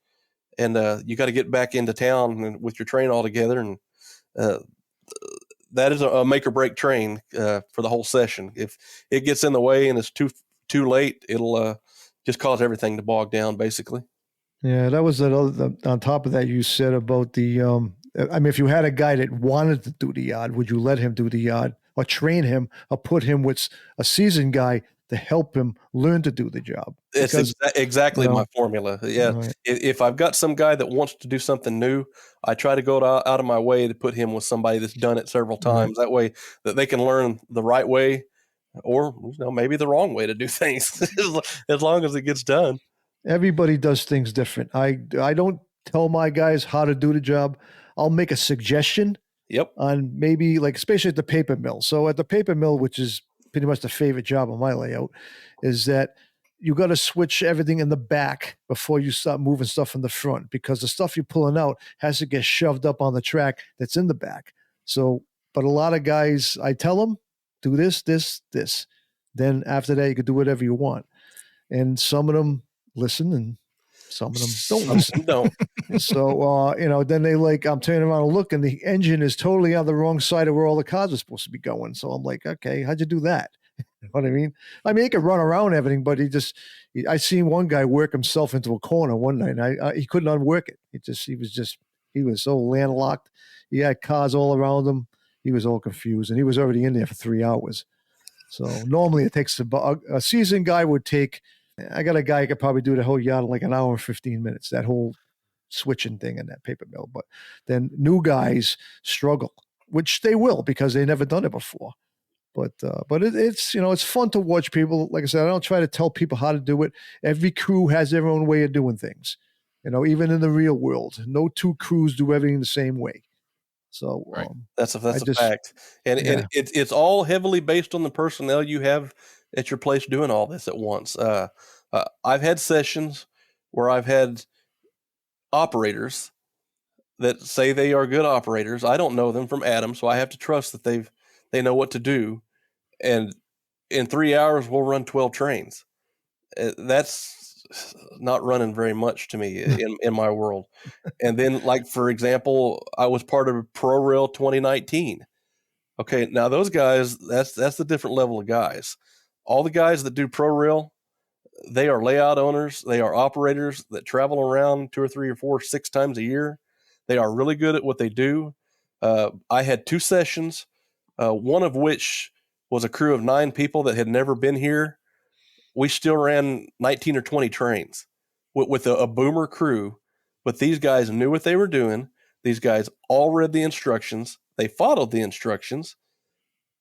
and you got to get back into town with your train all together, and that is a make or break train for the whole session. If it gets in the way and it's too late, it'll just cause everything to bog down, basically. Yeah, that was on top of that you said about the. I mean, if you had a guy that wanted to do the yard, would you let him do the yard, or train him, or put him with a seasoned guy to help him learn to do the job? It's exactly my formula. Yeah. If I've got some guy that wants to do something new, I try to go out of my way to put him with somebody that's done it several times. That way that they can learn the right way, or maybe the wrong way to do things, as long as it gets done. Everybody does things different. I don't tell my guys how to do the job. I'll make a suggestion. Yep. On maybe, like, especially at the paper mill. So at the paper mill, which is pretty much the favorite job on my layout, is that you got to switch everything in the back before you start moving stuff in the front, because the stuff you're pulling out has to get shoved up on the track that's in the back. So, but a lot of guys, I tell them, do this, this, this. Then after that, you can do whatever you want. And some of them listen, and some of them don't listen. Don't. So, then I'm turning around and look, and the engine is totally on the wrong side of where all the cars are supposed to be going. So I'm like, okay, how'd you do that? You know what I mean? He could run around everything, but I seen one guy work himself into a corner one night, and he couldn't unwork it. He was so landlocked. He had cars all around him. He was all confused, and he was already in there for 3 hours. So normally it takes a seasoned guy would take. I got a guy who could probably do the whole yard in like an hour and 15 minutes, that whole switching thing in that paper mill. But then new guys struggle, which they will, because they never done it before. But it's it's fun to watch people. Like I said, I don't try to tell people how to do it. Every crew has their own way of doing things. Even in the real world, no two crews do everything the same way. So Right. That's a fact, and Yeah. it's all heavily based on the personnel you have at your place doing all this at once. I've had sessions where I've had operators that say they are good operators. I don't know them from Adam, so I have to trust that they know what to do. And in 3 hours, we'll run 12 trains. That's not running very much to me in my world. And then, like, for example, I was part of Pro Rail 2019. Okay, now those guys, that's the different level of guys. All the guys that do Pro Rail, they are layout owners. They are operators that travel around 2 or 3 or 4, 6 times a year. They are really good at what they do. I had 2 sessions, one of which was a crew of 9 people that had never been here. We still ran 19 or 20 trains with a boomer crew, but these guys knew what they were doing. These guys all read the instructions. They followed the instructions,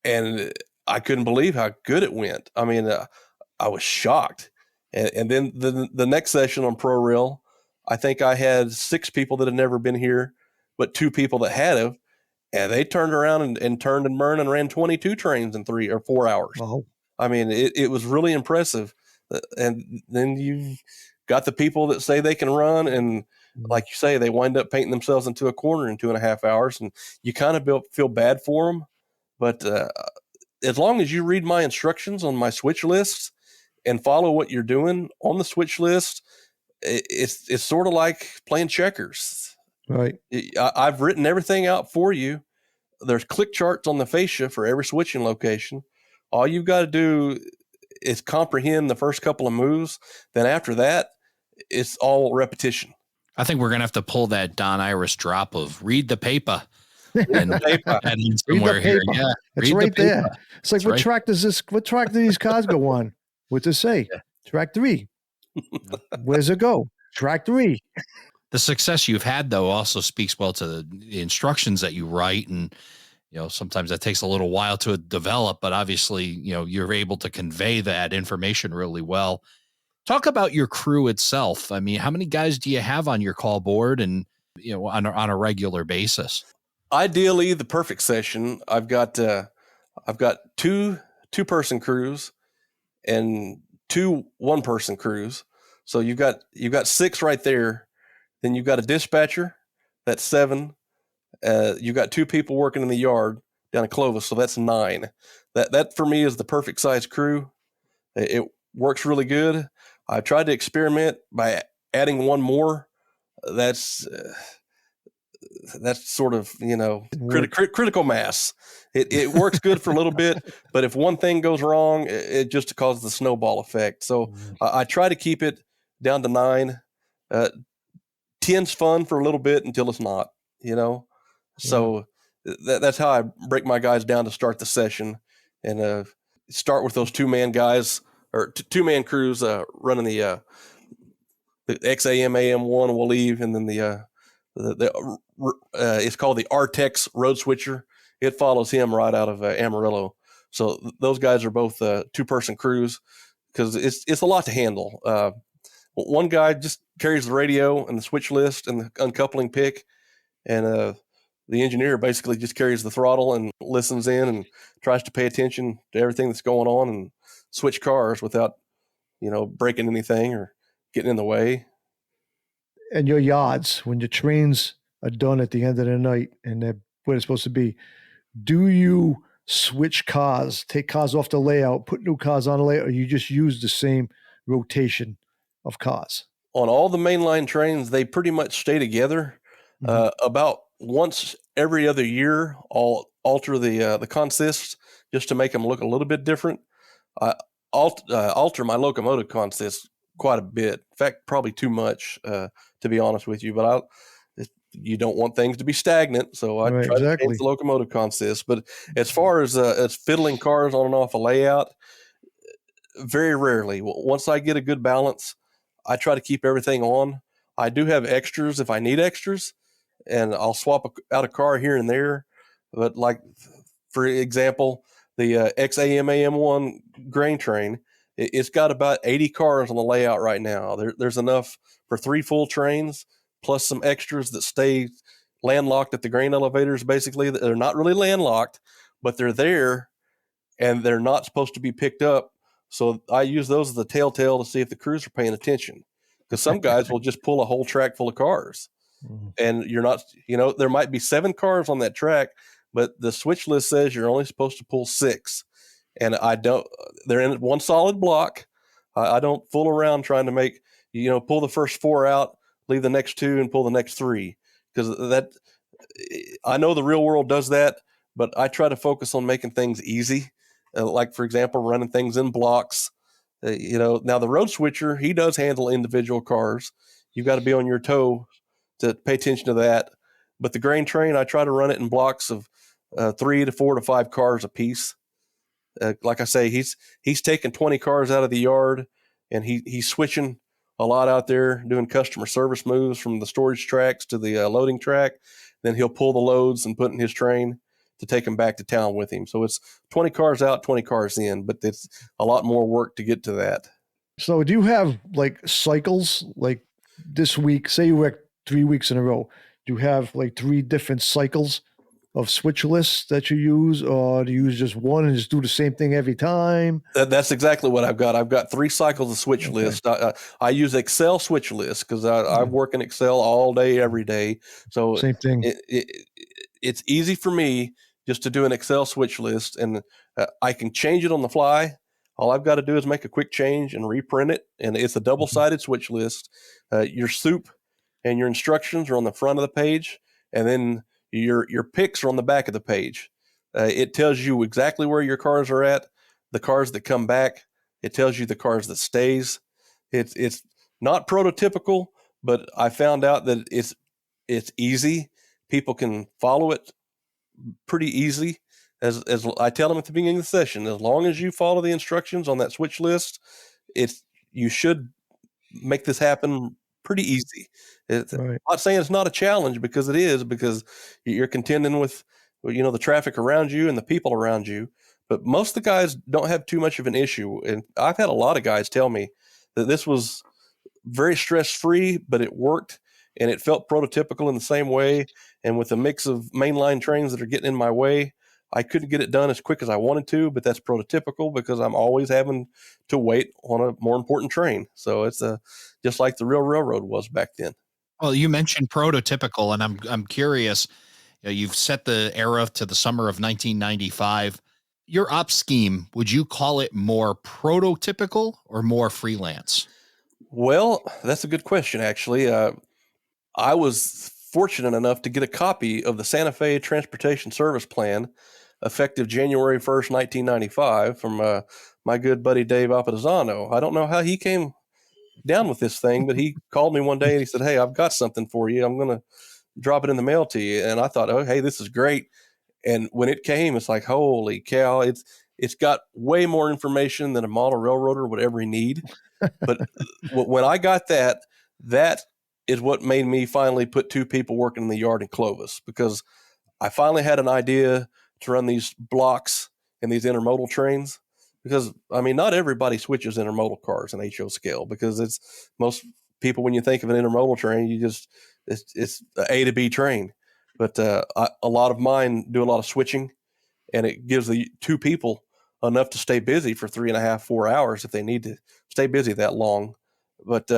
and I couldn't believe how good it went. I mean, I was shocked. And then the next session on Pro Rail, I think I had 6 people that had never been here, but 2 people that had have, and they turned around and turned and burned and ran 22 trains in 3 or 4 hours. Wow. I mean, it was really impressive. And then you've got the people that say they can run, and like you say, they wind up painting themselves into a corner in 2.5 hours, and you kind of feel bad for them. But as long as you read my instructions on my switch lists and follow what you're doing on the switch list, it's sort of like playing checkers. Right. I've written everything out for you. There's click charts on the fascia for every switching location. All you've got to do is comprehend the first couple of moves. Then after that, it's all repetition. I think we're going to have to pull that Don Irace drop of read the paper. And add in somewhere here. Yeah, it's right there. It's like, what track do these cars go on? What's it say? Yeah. Track 3. Where's it go? Track 3. The success you've had, though, also speaks well to the instructions that you write. And, sometimes that takes a little while to develop, but obviously, you're able to convey that information really well. Talk about your crew itself. I mean, how many guys do you have on your call board and, on a regular basis? Ideally, the perfect session, I've got 2 2-person crews and 2 1-person crews. So you've got 6 right there. Then you've got a dispatcher, that's 7. You've got 2 people working in the yard down in Clovis, so that's 9. That for me is the perfect size crew. It works really good. I tried to experiment by adding 1 more. That's sort of critical mass. It works good for a little bit, but if one thing goes wrong, it just causes the snowball effect. So I try to keep it down to 9. 10's fun for a little bit until it's not. So that's how I break my guys down to start the session, and start with those 2-man guys or 2-man crews running the XAM AM1 will leave, and then it's called the Artex Road Switcher. It follows him right out of Amarillo. So those guys are both 2-person crews because it's a lot to handle. One guy just carries the radio and the switch list and the uncoupling pick, and the engineer basically just carries the throttle and listens in and tries to pay attention to everything that's going on and switch cars without, breaking anything or getting in the way. And your yards, when your trains are done at the end of the night and they're where they're supposed to be, do you switch cars, take cars off the layout, put new cars on the layout, or you just use the same rotation of cars? On all the mainline trains, they pretty much stay together. About once every other year, I'll alter the consists just to make them look a little bit different. I alter my locomotive consists quite a bit. In fact, probably too much, to be honest with you. But you don't want things to be stagnant, so I try to change the locomotive consists. But as far as fiddling cars on and off a layout, very rarely. Once I get a good balance, I try to keep everything on. I do have extras if I need extras, and I'll swap out a car here and there. But like, for example, the XAMAM1 grain train. It's got about 80 cars on the layout right now. There's enough for 3 full trains, plus some extras that stay landlocked at the grain elevators. Basically, they're not really landlocked, but they're there, and they're not supposed to be picked up. So I use those as a telltale to see if the crews are paying attention, because some guys will just pull a whole track full of cars, and you're not, there might be 7 cars on that track, but the switch list says you're only supposed to pull 6. And they're in one solid block. I don't fool around trying to make, pull the first 4 out, leave the next 2 and pull the next 3. Because I know the real world does that, but I try to focus on making things easy. Like, for example, running things in blocks. Now the road switcher, he does handle individual cars. You've got to be on your toe to pay attention to that. But the grain train, I try to run it in blocks of 3 to 4 to 5 cars a piece. Like I say, he's taking 20 cars out of the yard, and he's switching a lot out there, doing customer service moves from the storage tracks to the loading track. Then he'll pull the loads and put in his train to take them back to town with him. So it's 20 cars out, 20 cars in, but it's a lot more work to get to that. So do you have like cycles, like this week, say you work 3 weeks in a row, do you have like 3 different cycles of switch lists that you use, or do you use just one and just do the same thing every time? That's exactly what I've got. I've got 3 cycles of switch list. I use Excel switch list because I work in Excel all day, every day. So same thing. It's easy for me just to do an Excel switch list, and I can change it on the fly. All I've got to do is make a quick change and reprint it, and it's a double-sided switch list. Your soup and your instructions are on the front of the page, and then your picks are on the back of the page. It tells you exactly where your cars are at, the cars that come back. It tells you the cars that stays. It's not prototypical, but I found out that it's easy. People can follow it pretty easy. As I tell them at the beginning of the session, as long as you follow the instructions on that switch list, you should make this happen pretty easy. I'm not saying it's not a challenge, because it is, because you're contending with, the traffic around you and the people around you. But most of the guys don't have too much of an issue. And I've had a lot of guys tell me that this was very stress-free, but it worked, and it felt prototypical in the same way. And with a mix of mainline trains that are getting in my way, I couldn't get it done as quick as I wanted to, but that's prototypical because I'm always having to wait on a more important train. So it's just like the real railroad was back then. Well, you mentioned prototypical, and I'm curious. You've set the era to the summer of 1995. Your ops scheme, would you call it more prototypical or more freelance? Well, that's a good question, actually. I was fortunate enough to get a copy of the Santa Fe Transportation Service Plan effective January 1st, 1995 from my good buddy Dave Appadizano. I don't know how he came down with this thing, but he called me one day and he said, "Hey, I've got something for you. I'm going to drop it in the mail to you." And I thought, "Oh, hey, this is great." And when it came, it's like, holy cow, it's got way more information than a model railroader would ever need. But when I got that is what made me finally put 2 people working in the yard in Clovis, because I finally had an idea to run these blocks and these intermodal trains. Because, I mean, not everybody switches intermodal cars in HO scale, because it's most people, when you think of an intermodal train, it's an A to B train. But a lot of mine do a lot of switching, and it gives the 2 people enough to stay busy for 3.5, 4 hours if they need to stay busy that long. But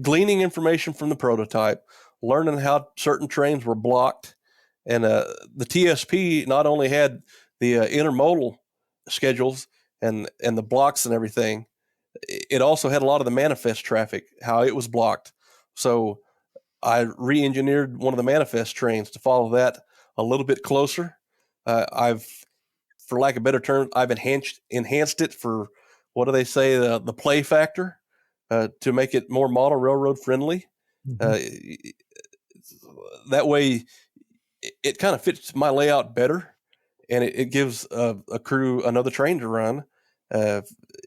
gleaning information from the prototype, learning how certain trains were blocked, and the TSP not only had the intermodal schedules and the blocks and everything, it also had a lot of the manifest traffic, how it was blocked. So I re-engineered one of the manifest trains to follow that a little bit closer. For lack of a better term, I've enhanced it for, what do they say, the play factor, to make it more model railroad friendly. That way, it kind of fits my layout better, and it gives a crew another train to run.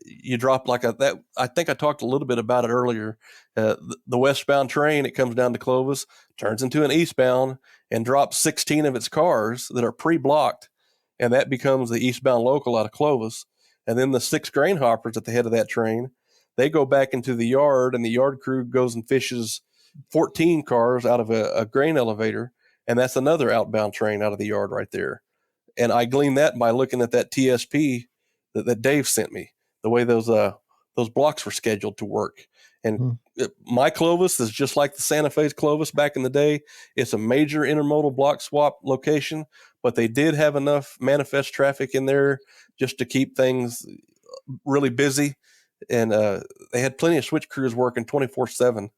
You drop that. I think I talked a little bit about it earlier. The westbound train, it comes down to Clovis, turns into an eastbound, and drops 16 of its cars that are pre-blocked. and that becomes the eastbound local out of Clovis. And then the 6 grain hoppers at the head of that train, they go back into the yard, and the yard crew goes and fishes 14 cars out of a grain elevator, and that's another outbound train out of the yard right there. And I gleaned that by looking at that TSP that Dave sent me, the way those blocks were scheduled to work. And my Clovis is just like the Santa Fe's Clovis back in the day. It's a major intermodal block swap location, but they did have enough manifest traffic in there just to keep things really busy. And they had plenty of switch crews working 24/7,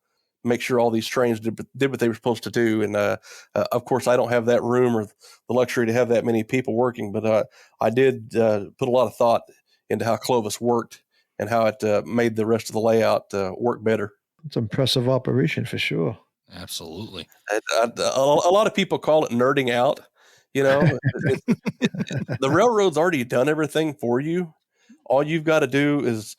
make sure all these trains did what they were supposed to do. And of course, I don't have that room or the luxury to have that many people working, but I did put a lot of thought into how Clovis worked and how it made the rest of the layout work better. It's an impressive operation for sure. Absolutely. A lot of people call it nerding out. You know, the railroad's already done everything for you. All you've got to do is,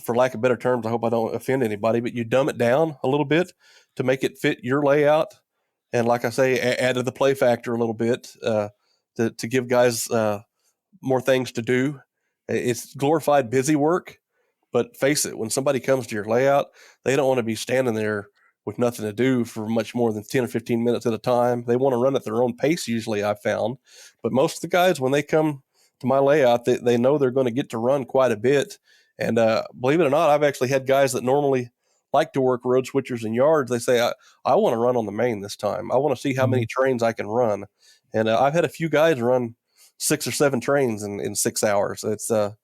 for lack of better terms, I hope I don't offend anybody, but you dumb it down a little bit to make it fit your layout. And like I say, add to the play factor a little bit to give guys more things to do. It's glorified busy work, but face it, when somebody comes to your layout, they don't want to be standing there with nothing to do for much more than 10 or 15 minutes at a time. They want to run at their own pace, usually, I've found. But most of the guys, when they come to my layout, they know they're going to get to run quite a bit. And believe it or not, I've actually had guys that normally like to work road switchers and yards. They say, I want to run on the main this time. I want to see how many trains I can run. And I've had a few guys run 6 or 7 trains in 6 hours. It's that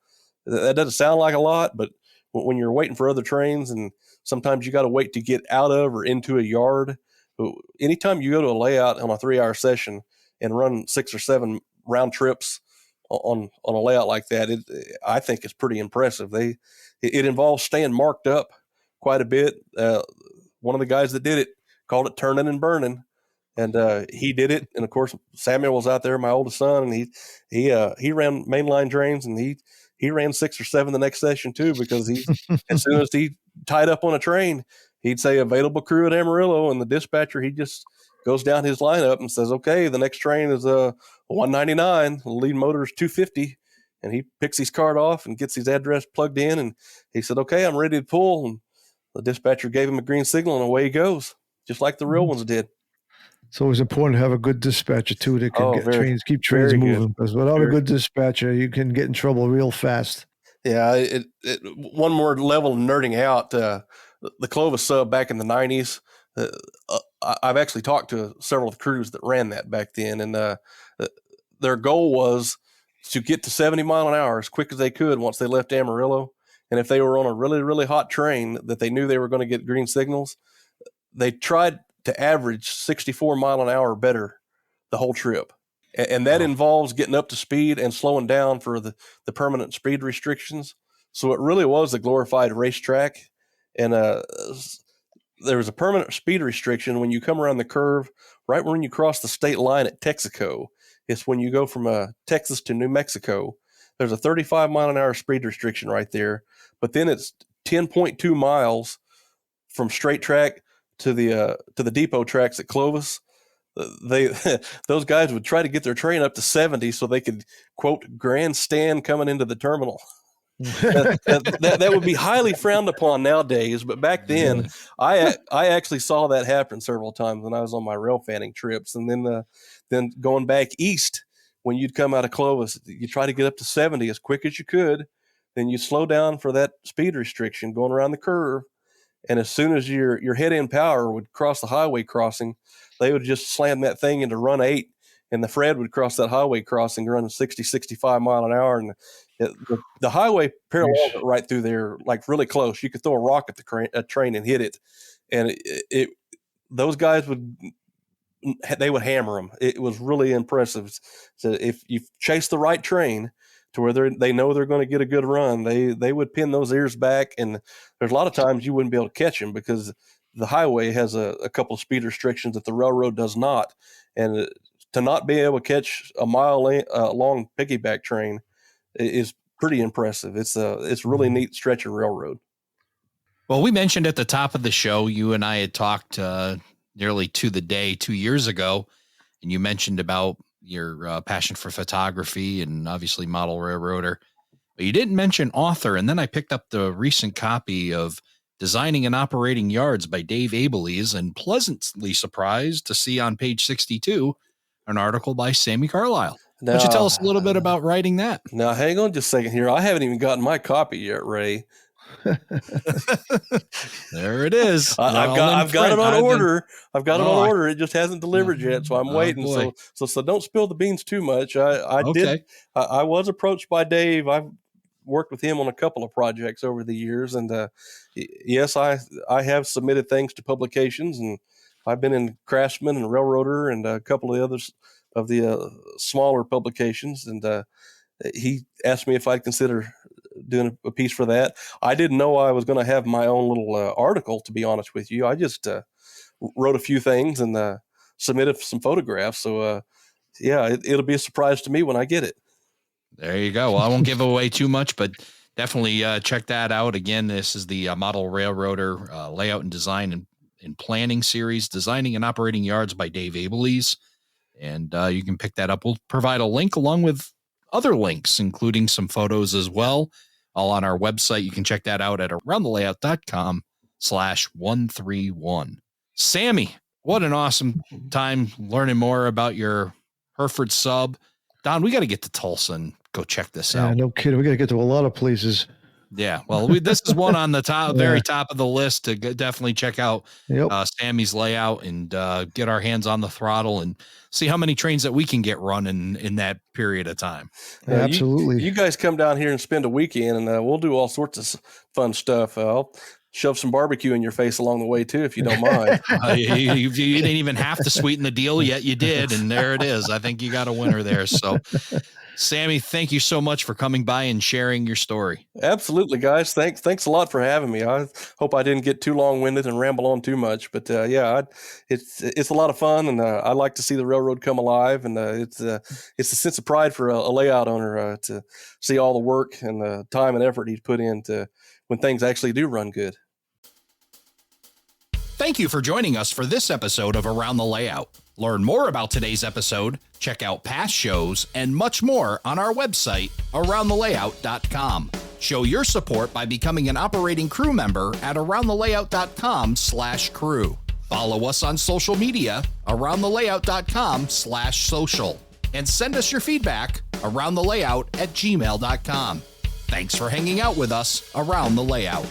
doesn't sound like a lot, but when you're waiting for other trains, and sometimes you got to wait to get out of or into a yard. Anytime you go to a layout on a 3-hour session and run 6 or 7 round trips on a layout like that, I think it's pretty impressive. It involves staying marked up quite a bit. One of the guys that did it called it turning and burning, and he did it. And of course, Samuel was out there, my oldest son, and he ran mainline trains, and he ran 6 or 7 the next session too, because as soon as he tied up on a train, he'd say available crew at Amarillo, and the dispatcher, he just goes down his lineup and says, okay, the next train is 199, the lead motor is 250. And he picks his card off and gets his address plugged in. And he said, okay, I'm ready to pull. And the dispatcher gave him a green signal, and away he goes, just like the real ones did. It's always important to have a good dispatcher too that can keep trains moving. Because without a good dispatcher, you can get in trouble real fast. Yeah, one more level of nerding out. The Clovis sub back in the 90s. I've actually talked to several of the crews that ran that back then, and their goal was to get to 70 mile an hour as quick as they could once they left Amarillo. And if they were on a really, really hot train that they knew they were going to get green signals, they tried to average 64 mile an hour better the whole trip. And that involves getting up to speed and slowing down for the permanent speed restrictions. So it really was a glorified racetrack. And there was a permanent speed restriction when you come around the curve, right when you cross the state line at Texaco. It's when you go from Texas to New Mexico. There's a 35 mile an hour speed restriction right there. But then it's 10.2 miles from straight track to the depot tracks at Clovis. Those guys would try to get their train up to 70 so they could, quote, grandstand coming into the terminal. that would be highly frowned upon nowadays, but back then I actually saw that happen several times when I was on my rail fanning trips. And then going back east, when you'd come out of Clovis, you try to get up to 70 as quick as you could, then you slow down for that speed restriction going around the curve. And as soon as your head end power would cross the highway crossing, they would just slam that thing into run 8, and the Fred would cross that highway crossing running 60, 65 mile an hour. And the highway paralleled it right through there, like really close. You could throw a rock at the train and hit it. And those guys would hammer them. It was really impressive. So if you chase the right train to where they know they're going to get a good run, they would pin those ears back. And there's a lot of times you wouldn't be able to catch them because the highway has a couple of speed restrictions that the railroad does not. And to not be able to catch a mile long piggyback train is pretty impressive. It's a really neat stretch of railroad. Well, we mentioned at the top of the show, you and I had talked nearly to the day 2 years ago, and you mentioned about your passion for photography and obviously model railroader. But you didn't mention author. And then I picked up the recent copy of Designing and Operating Yards by Dave Abelies, and pleasantly surprised to see on page 62 an article by Sammy Carlile. Why don't you tell us a little bit about writing that? Now, hang on just a second here. I haven't even gotten my copy yet, Ray. There it is. I've got it on order. I've got it on order. It just hasn't delivered yet, so I'm waiting. Boy. So don't spill the beans too much. I was approached by Dave. I've worked with him on a couple of projects over the years, and yes, I have submitted things to publications, and I've been in Craftsman and Railroader and a couple of the others of the smaller publications, and he asked me if I'd consider doing a piece for that. I didn't know I was going to have my own little article, to be honest with you. I just wrote a few things and submitted some photographs. So it'll be a surprise to me when I get it. There you go. Well, I won't give away too much, but definitely check that out. Again, this is the Model Railroader Layout and Design and Planning Series, Designing and Operating Yards by Dave Abelies. And you can pick that up. We'll provide a link along with other links, including some photos as well, all on our website. You can check that out at aroundthelayout.com/131. Sammy, what an awesome time learning more about your Hereford sub. Don, we got to get to Tulsa and go check this out. No kidding. We got to get to a lot of places. Yeah. Well, this is one on the top, very top of the list to definitely check out Sammy's layout and get our hands on the throttle and see how many trains that we can get running in that period of time. Absolutely. You guys come down here and spend a weekend, and we'll do all sorts of fun stuff. I'll shove some barbecue in your face along the way too, if you don't mind. You didn't even have to sweeten the deal yet. You did. And there it is. I think you got a winner there. So Sammy, thank you so much for coming by and sharing your story. Absolutely, guys. Thanks a lot for having me. I hope I didn't get too long-winded and ramble on too much, but it's a lot of fun, and I like to see the railroad come alive, and it's a sense of pride for a layout owner to see all the work and the time and effort he's put into when things actually do run good. Thank you for joining us for this episode of Around the Layout. Learn more about today's episode, check out past shows, and much more on our website, aroundthelayout.com. Show your support by becoming an operating crew member at aroundthelayout.com/crew. Follow us on social media, aroundthelayout.com/social. And send us your feedback, aroundthelayout@gmail.com. Thanks for hanging out with us around the layout.